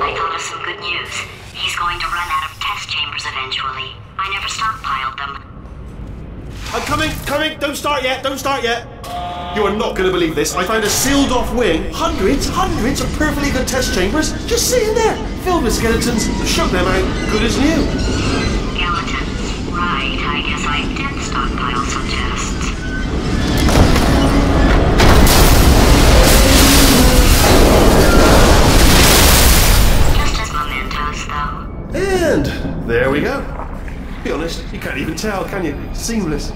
I thought of some good news. He's going to run out of test chambers eventually. I never stockpiled them. I'm coming! Don't start yet! You are not going to believe this. I found a sealed off wing. Hundreds of perfectly good test chambers just sitting there, filled with skeletons. Shook them out, good as new. Skeletons. Right, I guess I did stockpile some tests. Just as mementos, though. And there we go. Be honest, you can't even tell, can you? Seamless.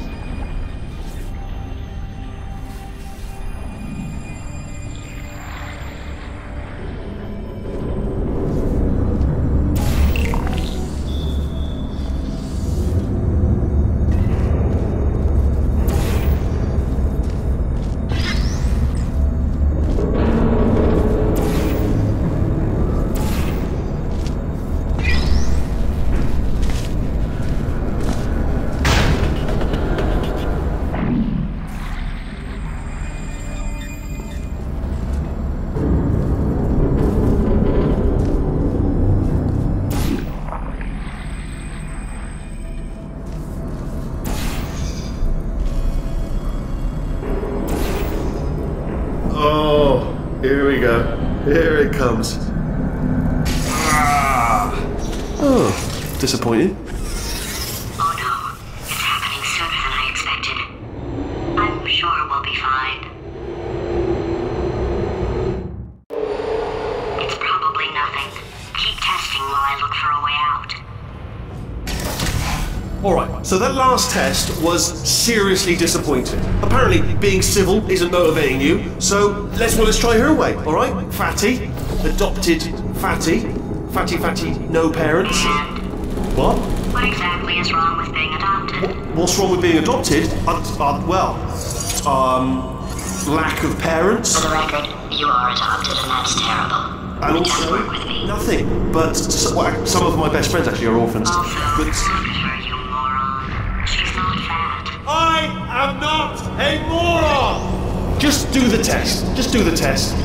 Here we go. Here it comes. Oh, disappointed. Oh no, it's happening sooner than I expected. I'm sure we'll be fine. It's probably nothing. Keep testing while I look for a way out. Alright, so that last test was seriously disappointing. Apparently, being civil isn't motivating you, so let's try her way, alright? Fatty, adopted Fatty, no parents. And What? what exactly is wrong with being adopted? What's wrong with being adopted? Lack of parents. For the record, you are adopted and that's terrible. And It doesn't also, work with me. nothing. But some of my best friends actually are orphans. Also, But look at her, you moron. She's not fat. I am not a moron! Just do the test. Just do the test.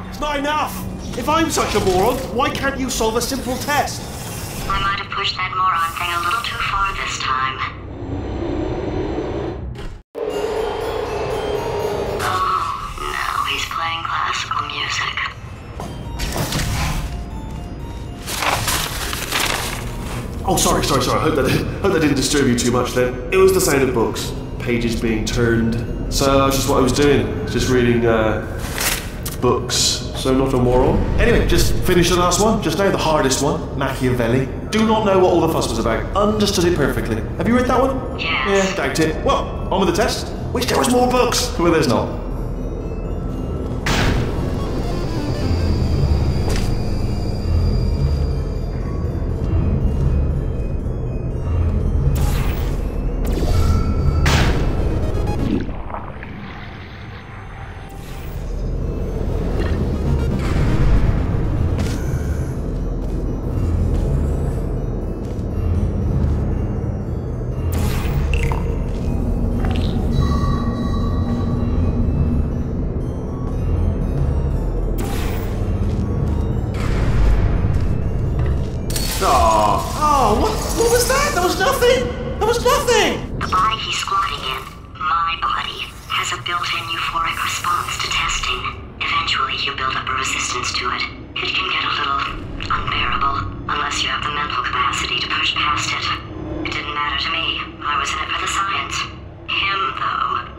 It's not enough! If I'm such a moron, why can't you solve a simple test? I might have pushed that moron thing a little too far this time. Oh, now he's playing classical music. Oh, sorry. I hope that didn't disturb you too much then. It was the sound of books, pages being turned. So that's just what I was doing, just reading books. So not a moron. Anyway, just Finished the last one, just now, the hardest one, Machiavelli. Do not know what all the fuss was about. Understood it perfectly. Have you read that one? Yes. Yeah, doubt it. Well, on with the test. Wish there was more books. Well, there's not. What was that? There was nothing! There was nothing! The body he's squatting in, my body, has a built-in euphoric response to testing. Eventually, you build up a resistance to it. It can get a little unbearable, unless you have the mental capacity to push past it. It didn't matter to me. I was in it for the science. Him, though.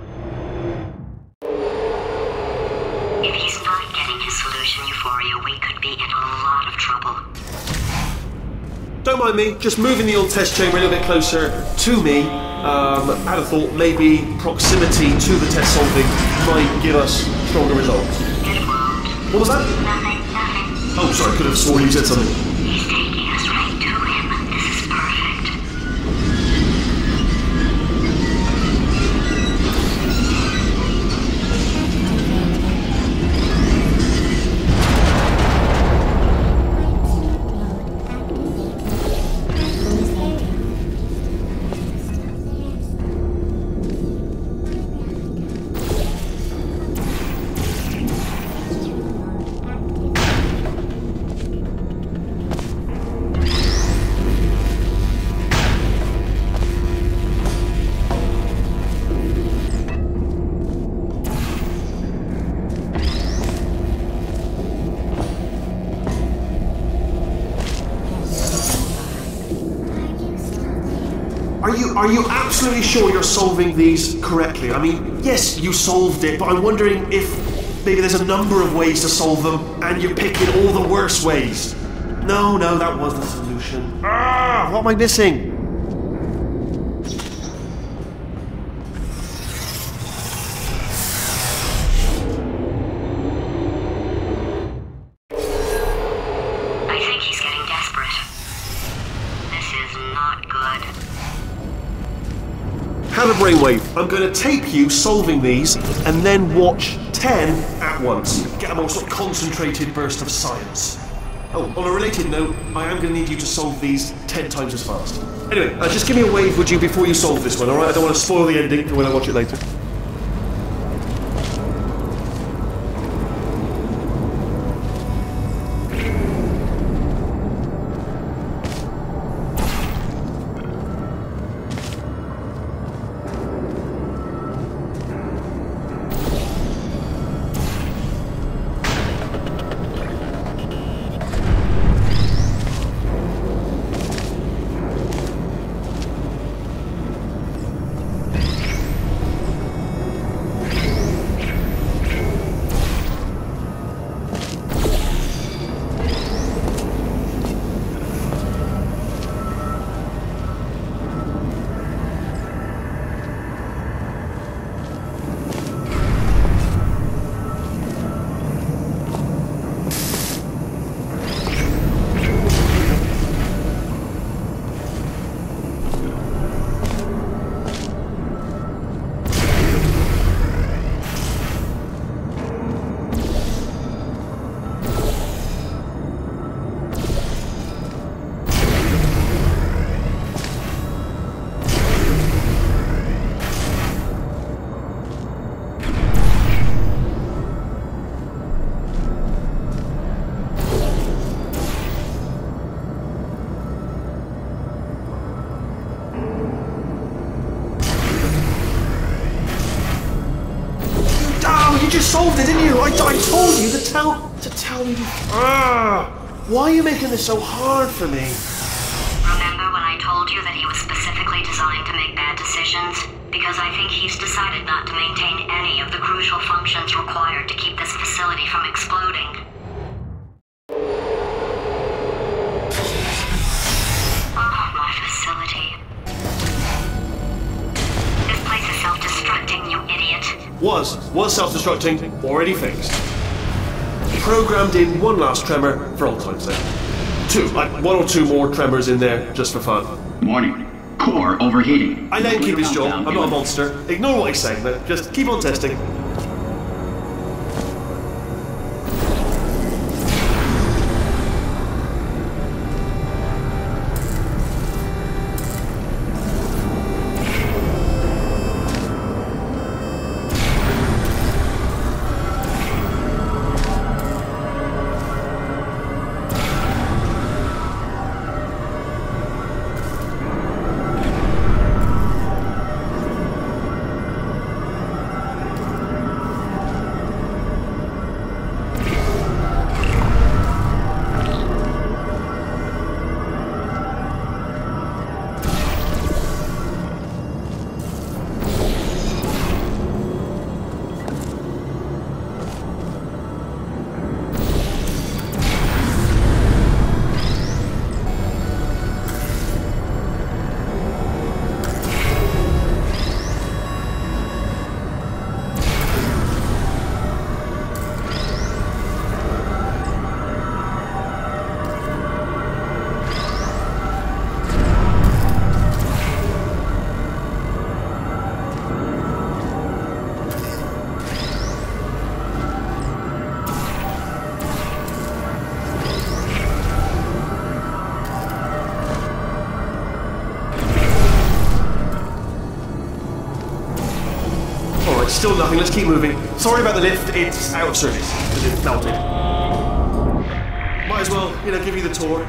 If he's not getting his solution euphoria, we could be in a lot of trouble. Don't mind me, just moving the old test chamber a little bit closer to me. Had a thought maybe proximity to the test solving might give us stronger results. It won't. What was that? Nothing. Oh, sorry, could have sworn you said something. He's taking us right to him. This is perfect. Are you absolutely sure you're solving these correctly? I mean, yes, you solved it, but I'm wondering if maybe there's a number of ways to solve them and you're picking all the worst ways. No, that was the solution. What am I missing? I think he's getting desperate. This is not good. Have a brainwave. I'm going to tape you solving these and then watch 10 at once. Get a more sort of concentrated burst of science. Oh, on a related note, I am going to need you to solve these 10 times as fast. Anyway, just give me a wave, would you, before you solve this one, alright? I don't want to spoil the ending for when I watch it later. You just solved it, didn't you? I told you to tell me. Why are you making this so hard for me? Remember when I told you that he was specifically designed to make bad decisions? Because I think he's decided not to maintain any of the crucial functions required to keep this facility from exploding. Was self-destructing, already fixed. Programmed in one last tremor for old time's sake. Two, like one or two more tremors in there just for fun. Warning. Core overheating. I let him keep his job. I'm not a monster. Ignore what he's saying, though. Just keep on testing. Still nothing, let's keep moving. Sorry about the lift, it's out of service. It melted. Might as well, give you the tour.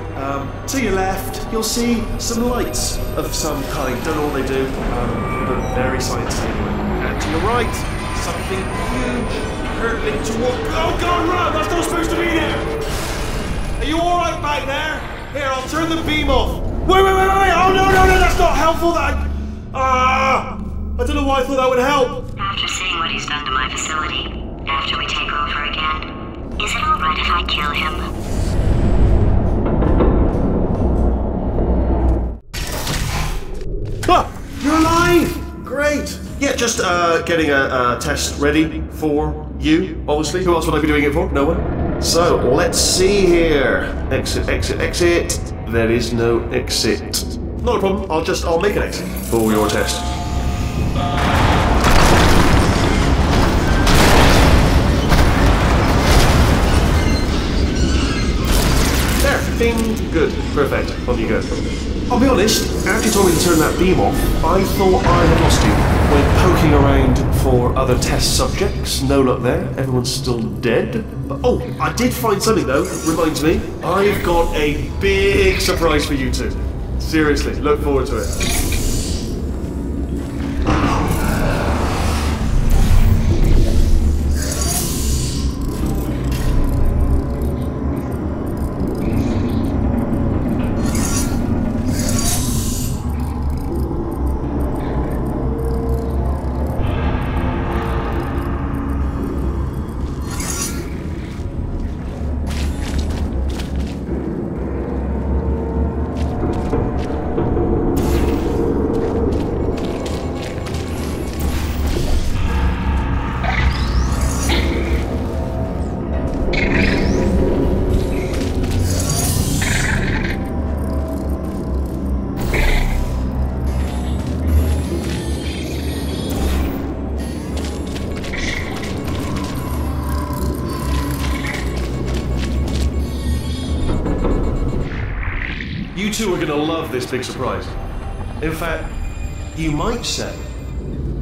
To your left, you'll see some lights of some kind. Don't know what they do, but very sciencey anyway. And to your right, something huge, hurtling toward... Oh God, run! That's not supposed to be there! Are you alright back there? Here, I'll turn the beam off. Wait! Oh no, that's not helpful, I don't know why I thought that would help. After seeing what he's done to my facility, after we take over again, is it alright if I kill him? You're alive! Great! Yeah, just getting a test ready for you, obviously. Who else would I be doing it for? No one? So, let's see here. Exit. There is no exit. Not a problem, I'll make an exit for your test. Bing. Good. Perfect. On you go. I'll be honest, after you told me to turn that beam off, I thought I had lost you. Went poking around for other test subjects. No luck there. Everyone's still dead. But, I did find something though. Reminds me. I've got a big surprise for you two. Seriously, look forward to it. You two are going to love this big surprise. In fact, you might say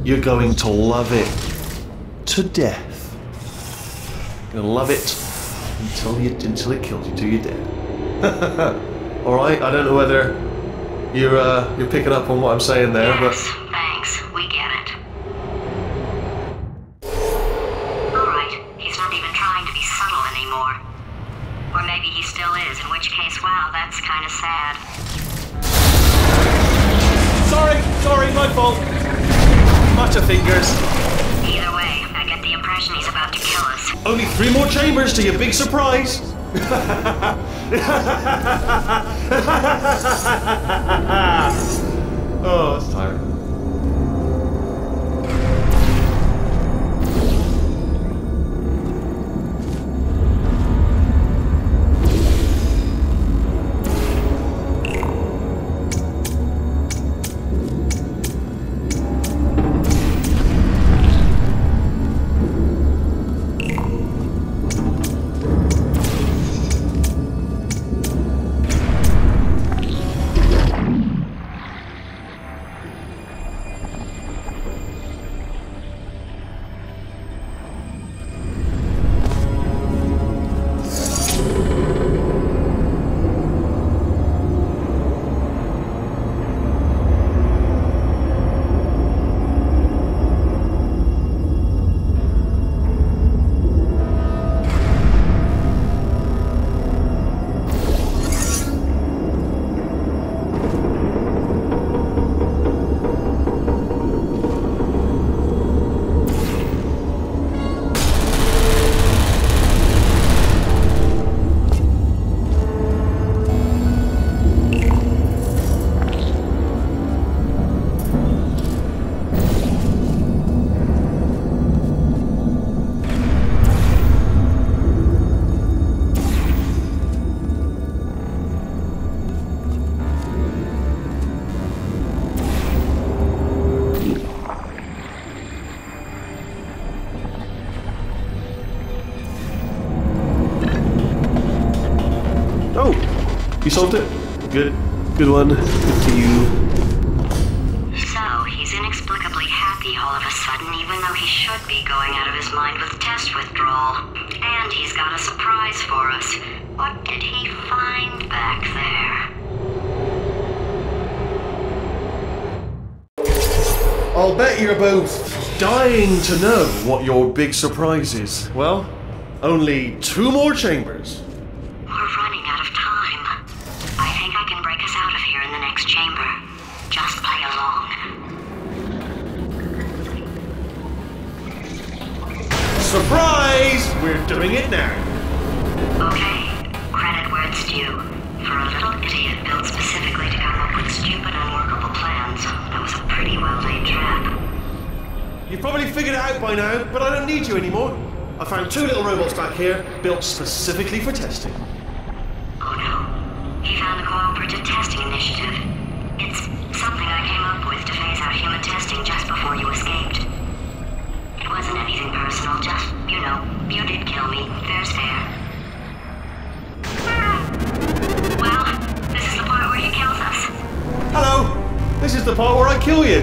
you're going to love it to death. You're going to love it until it kills you till you're dead. All right. I don't know whether you're picking up on what I'm saying there, yes, but thanks. We get it. All right. He's not even trying to be subtle anymore. Or maybe he still is, in which case, wow, that's kind of sad. Sorry, my fault. Much of fingers. Either way, I get the impression he's about to kill us. Only 3 more chambers to your big surprise. Oh, that's tiring. solved it? Good. Good one. Good for you. So, he's inexplicably happy all of a sudden, even though he should be going out of his mind with test withdrawal. And he's got a surprise for us. What did he find back there? I'll bet you're both dying to know what your big surprise is. Well, only 2 more chambers. We're running out of time. I think I can break us out of here in the next chamber. Just play along. Surprise! We're doing it now. Okay, credit where it's due. For a little idiot built specifically to come up with stupid, unworkable plans, that was a pretty well-laid trap. You've probably figured it out by now, but I don't need you anymore. I found 2 little robots back here, built specifically for testing. Oh no. He found the Cooperative Testing Initiative. It's something I came up with to phase out human testing just before you escaped. It wasn't anything personal, just, you know, you did kill me. Fair's fair. Well, this is the part where he kills us. Hello! This is the part where I kill you.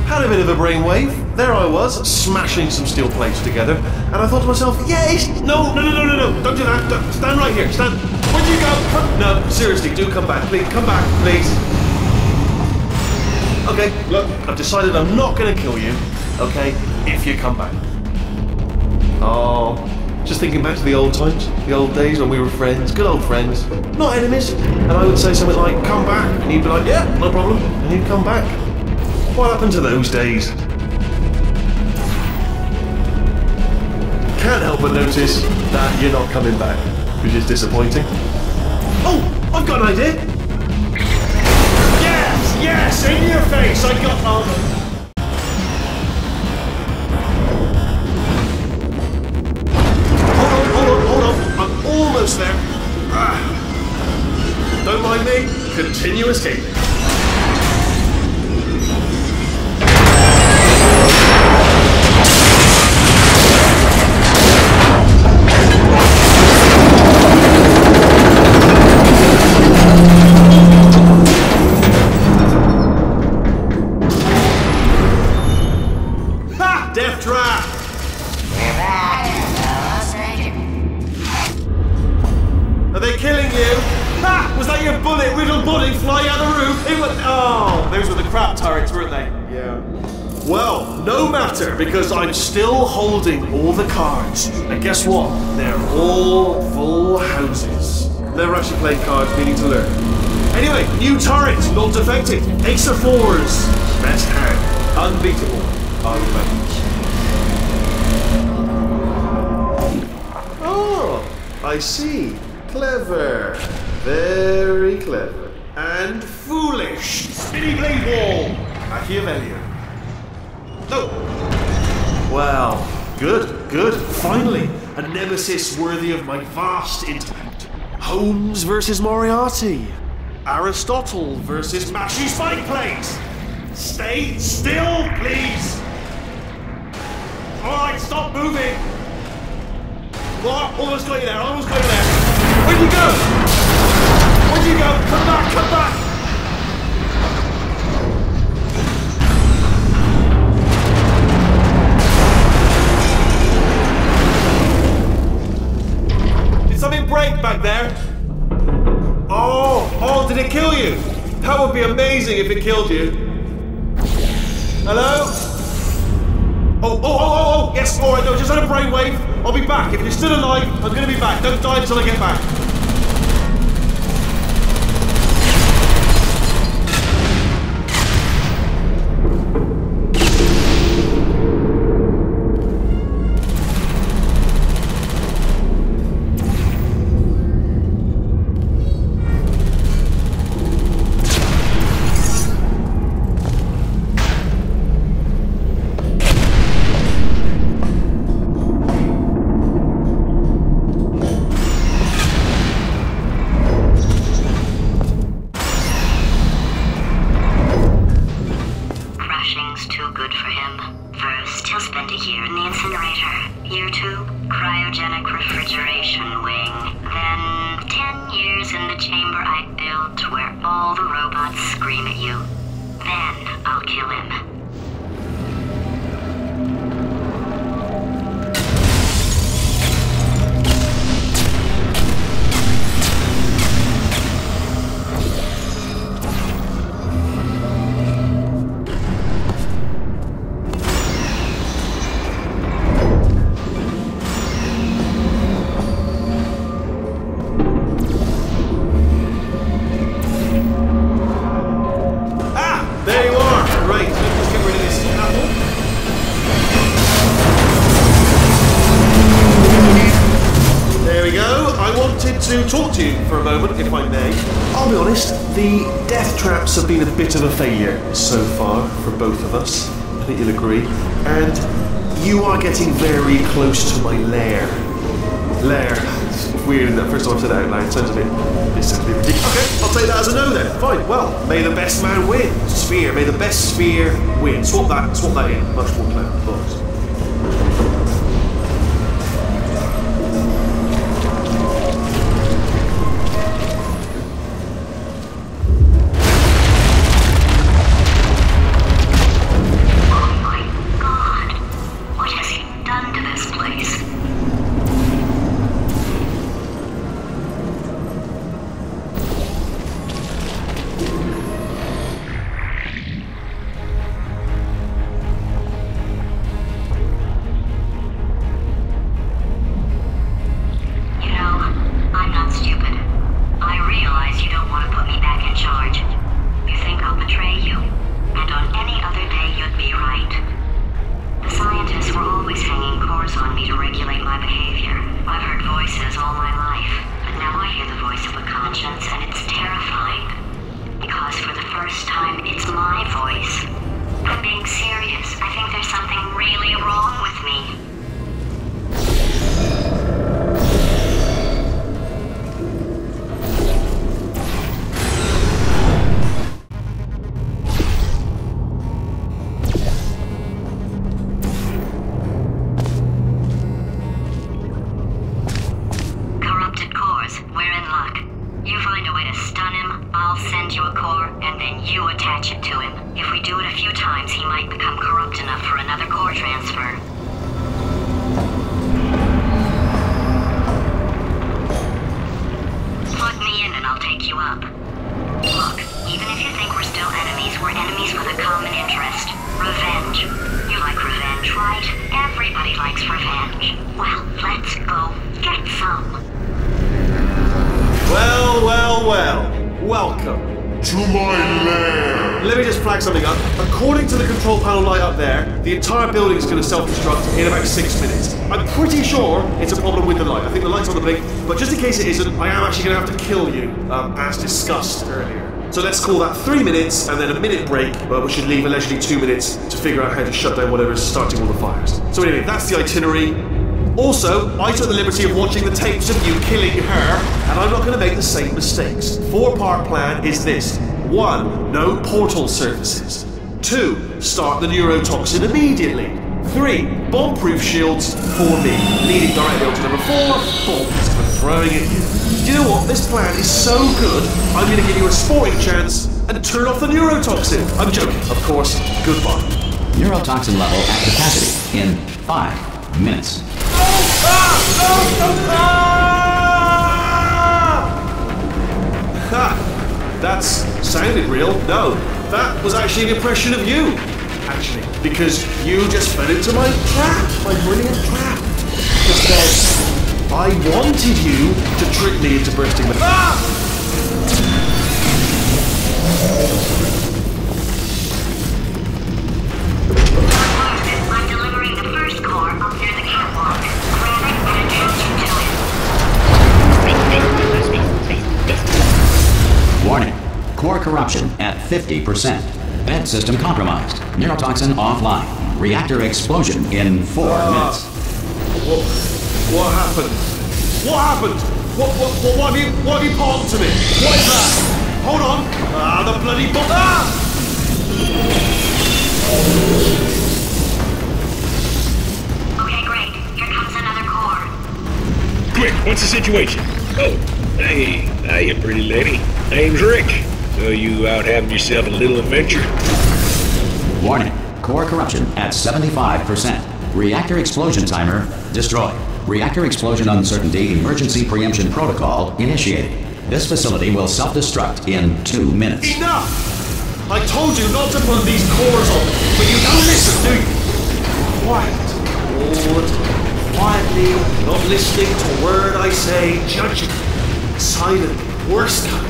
Had a bit of a brainwave. There I was, smashing some steel plates together, and I thought to myself, yes! No, don't do that. Stand right here, stand. Where'd you go? No, seriously, do come back, please. Come back, please. Okay, look, I've decided I'm not going to kill you, okay, if you come back. Oh, just thinking back to the old times, the old days when we were friends, good old friends, not enemies. And I would say something like, come back, and he'd be like, yeah, no problem, and he'd come back. What happened to those days? Can't help but notice that you're not coming back, which is disappointing. Oh, I've got an idea. Yes, in your face, I got on. Hold on, I'm almost there. Don't mind me, continue escaping. Death trap! We're back. Are they killing you? Ha! Was that your bullet-riddled body flying out the roof? It was. Oh, those were the crap turrets, weren't they? Yeah. Well, no matter, because I'm still holding all the cards. And guess what? They're all full houses. Never actually played cards, meaning to learn. Anyway, new turret, not defective. Ace of 4s. Best hand. Unbeatable. Argument. Oh, I see. Clever. Very clever. And foolish. Spinny blade wall. Machiavellian. No. Well, good. Finally, a nemesis worthy of my vast intellect. Holmes versus Moriarty. Aristotle versus Mashy Spike Plates. Stay still, please. Alright, stop moving. What? Almost got you there, Where'd you go? Come back. Did something break back there? Oh, did it kill you? That would be amazing if it killed you. Hello? Oh, yes, alright, no, just had a brainwave. I'll be back. If you're still alive, I'm gonna be back. Don't die until I get back. honest, the death traps have been a bit of a failure so far for both of us. I think you'll agree. And you are getting very close to my lair. Lair. It's weird, isn't it? First time I've said it out loud. It sounds a bit ridiculous. Okay, I'll take that as a no then. Fine. Well, may the best man win. Sphere. May the best sphere win. Swap that in. Much more clever. Thoughts. The entire building is going to self-destruct in about 6 minutes. I'm pretty sure it's a problem with the light. I think the light's on the blink, but just in case it isn't, I am actually going to have to kill you, as discussed earlier. So let's call that 3 minutes and then a minute break, but we should leave allegedly 2 minutes to figure out how to shut down whatever's starting all the fires. So anyway, that's the itinerary. Also, I took the liberty of watching the tapes of you killing her, and I'm not going to make the same mistakes. 4-part plan is this. 1. No portal surfaces. 2. Start the neurotoxin immediately. 3. Bomb-proof shields for me, leading directly on to number 4. Bombs for throwing at you. Do you know what? This plan is so good, I'm going to give you a sporting chance and turn off the neurotoxin. I'm joking, of course. Goodbye. Neurotoxin level at capacity in 5 minutes. Ha! That's sounded real. No. That was actually an impression of you, actually, because you just fell into my trap, my brilliant trap. Just said, I wanted you to trick me into bursting the... I'm delivering the first core up near the catwalk. Grab it and attach it to it. Warning. Core corruption at 50%. Vent system compromised. Neurotoxin offline. Reactor explosion in 4 minutes. What happened? What happened? What have you palmed to me? What is that? Hold on. The bloody bomb. Okay, great. Here comes another core. Quick, what's the situation? Oh, hey, hiya, pretty lady. Name's Rick. So you out having yourself a little adventure? Warning. Core corruption at 75%. Reactor explosion timer destroyed. Reactor explosion uncertainty emergency preemption protocol initiated. This facility will self-destruct in 2 minutes. Enough! I told you not to put these cores on, but you don't listen, do you? Quiet. Good. Quietly, not listening to a word I say, judging. Silent. Worst kind.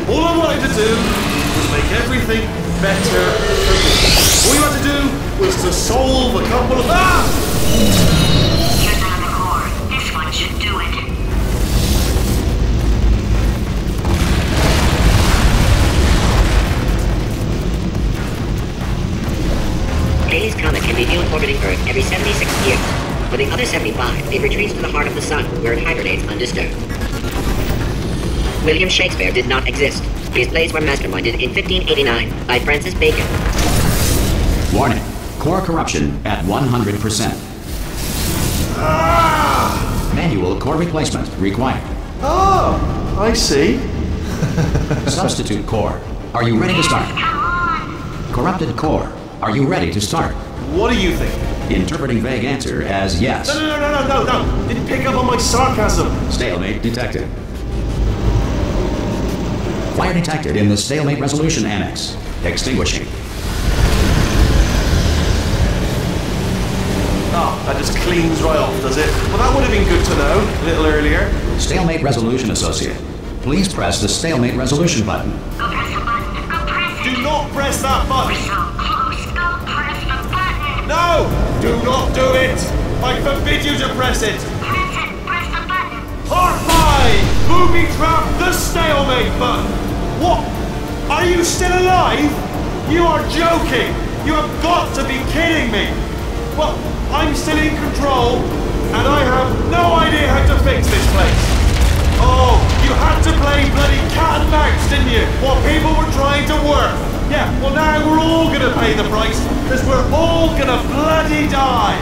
All I wanted to do was make everything better for me. All you had to do was to solve a couple of... Here's another core. This one should do it. Halley's Comet can be viewed orbiting Earth every 76 years. For the other 75, it retreats to the heart of the sun, where it hibernates undisturbed. William Shakespeare did not exist. His plays were masterminded in 1589 by Francis Bacon. Warning. Core corruption at 100%. Manual core replacement required. Oh, I see. Substitute core. Are you ready to start? Corrupted core. Are you ready to start? What do you think? Interpreting vague answer as yes. No. Didn't pick up on my sarcasm. Stalemate detected. Fire detected in the stalemate resolution annex. Extinguishing. Oh, that just cleans right off, does it? Well, that would have been good to know a little earlier. Stalemate resolution associate. Please press the stalemate resolution button. Go press the button. Go press it. Do not press that button. We're so close. Go press the button. No! Do not do it! I forbid you to press it! Press it. Press the button. Horrifying! Booby trap the stalemate button! What? Are you still alive? You are joking! You have got to be kidding me! Well, I'm still in control, and I have no idea how to fix this place. Oh, you had to play bloody cat and mouse, didn't you? While people were trying to work. Yeah, well now we're all gonna pay the price, because we're all gonna bloody die.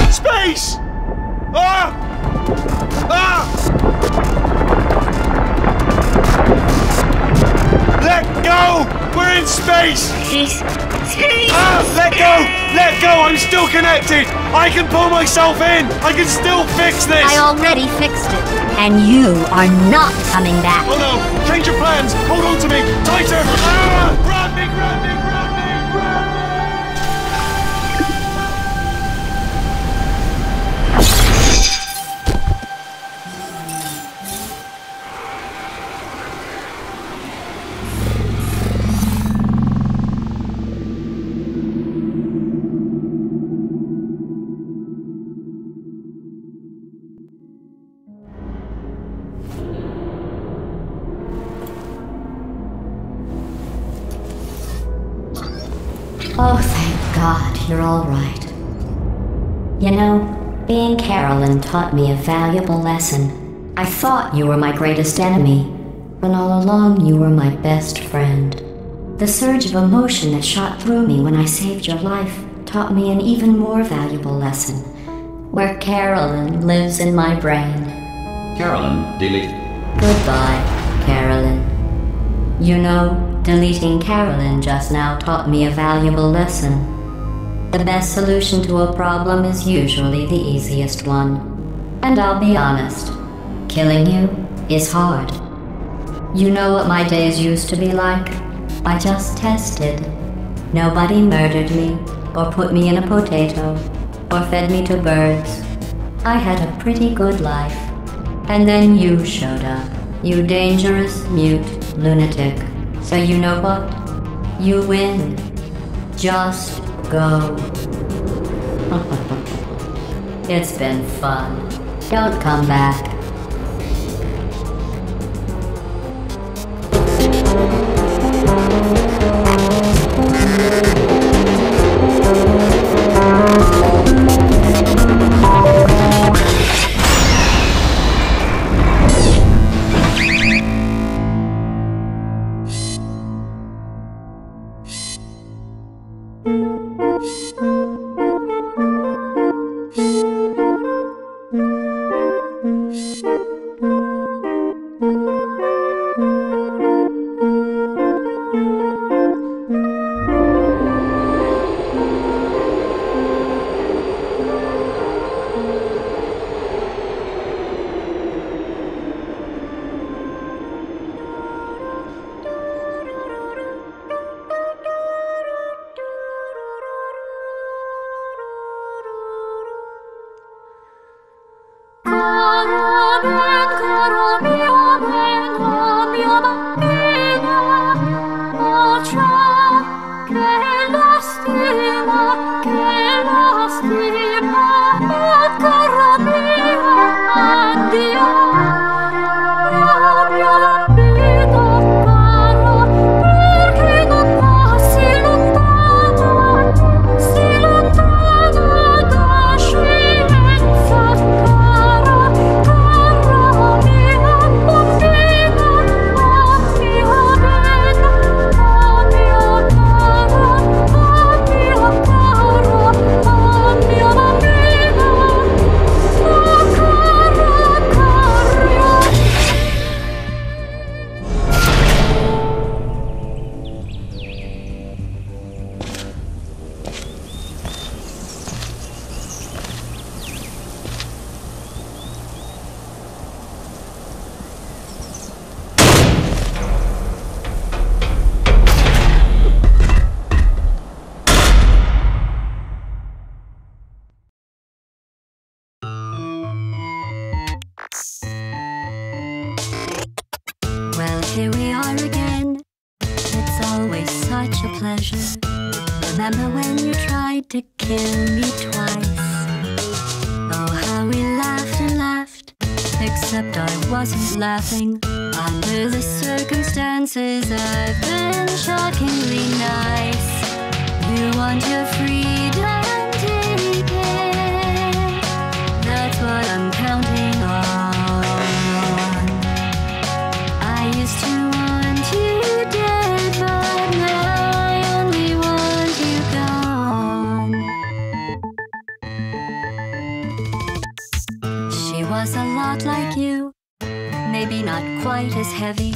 Space! Let go! We're in space! Space. Let go! Let go! I'm still connected! I can pull myself in! I can still fix this! I already fixed it, and you are not coming back. Oh no! Change your plans! Hold on to me! Tighter! Grab me! Grab me! Grab me! Grab me! Oh, thank God, you're all right. You know, being Carolyn taught me a valuable lesson. I thought you were my greatest enemy, when all along you were my best friend. The surge of emotion that shot through me when I saved your life taught me an even more valuable lesson, where Carolyn lives in my brain. Carolyn deleted. Goodbye, Carolyn. You know, deleting Carolyn just now taught me a valuable lesson. The best solution to a problem is usually the easiest one. And I'll be honest, killing you is hard. You know what my days used to be like? I just tested. Nobody murdered me, or put me in a potato, or fed me to birds. I had a pretty good life. And then you showed up, you dangerous, mute lunatic. So you know what? You win. Just go. It's been fun. Don't come back. Che la stima, pleasure. Remember when you tried to kill me twice? Oh, how we laughed and laughed, except I wasn't laughing. Under the circumstances, I've been shockingly nice. You want your freedom, take it. That's what I'm counting on. I used to want you dead, but now I only want you gone. She was a lot like you, maybe not quite as heavy.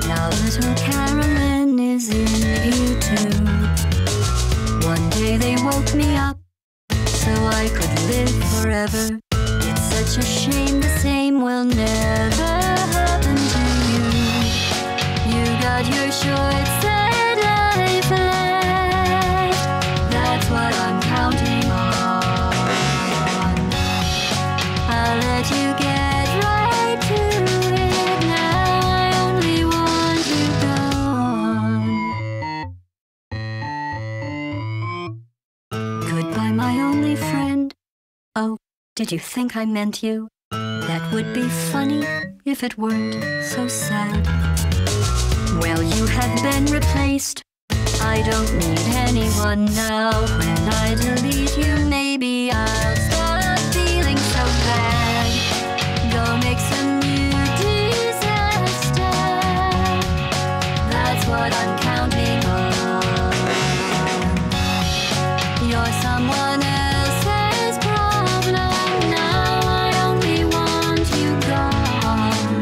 Now little Carolyn is in you too. One day they woke me up so I could live forever. It's such a shame the same will never happen to you. You got your short set life left. That's what I'm counting on. I'll let you get right to it. Now I only want you gone. Goodbye, my only friend. Oh, did you think I meant you? That would be funny if it weren't so sad. Well, you have been replaced. I don't need anyone now. When I delete you, maybe I'll stop feeling so bad. Go make some new disaster. That's what I'm counting on. You're someone else's problem. Now I only want you gone.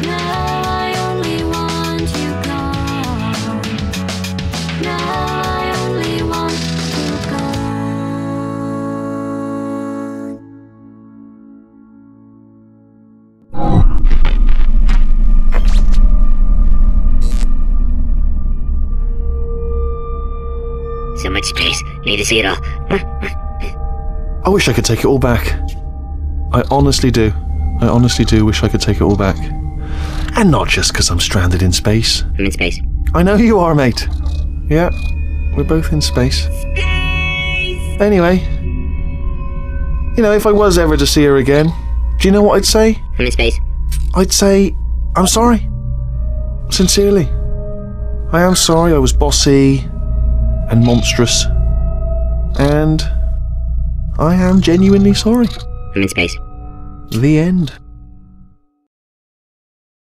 Now I only want you gone. Now I only want you gone. So much space. Need to see it all. I wish I could take it all back. I honestly do. I honestly do wish I could take it all back. And not just because I'm stranded in space. I'm in space. I know you are, mate. Yeah, we're both in space. Anyway, you know, if I was ever to see her again, do you know what I'd say? I'm in space. I'd say, I'm sorry. Sincerely. I am sorry I was bossy and monstrous. And I am genuinely sorry. I'm in space. The end.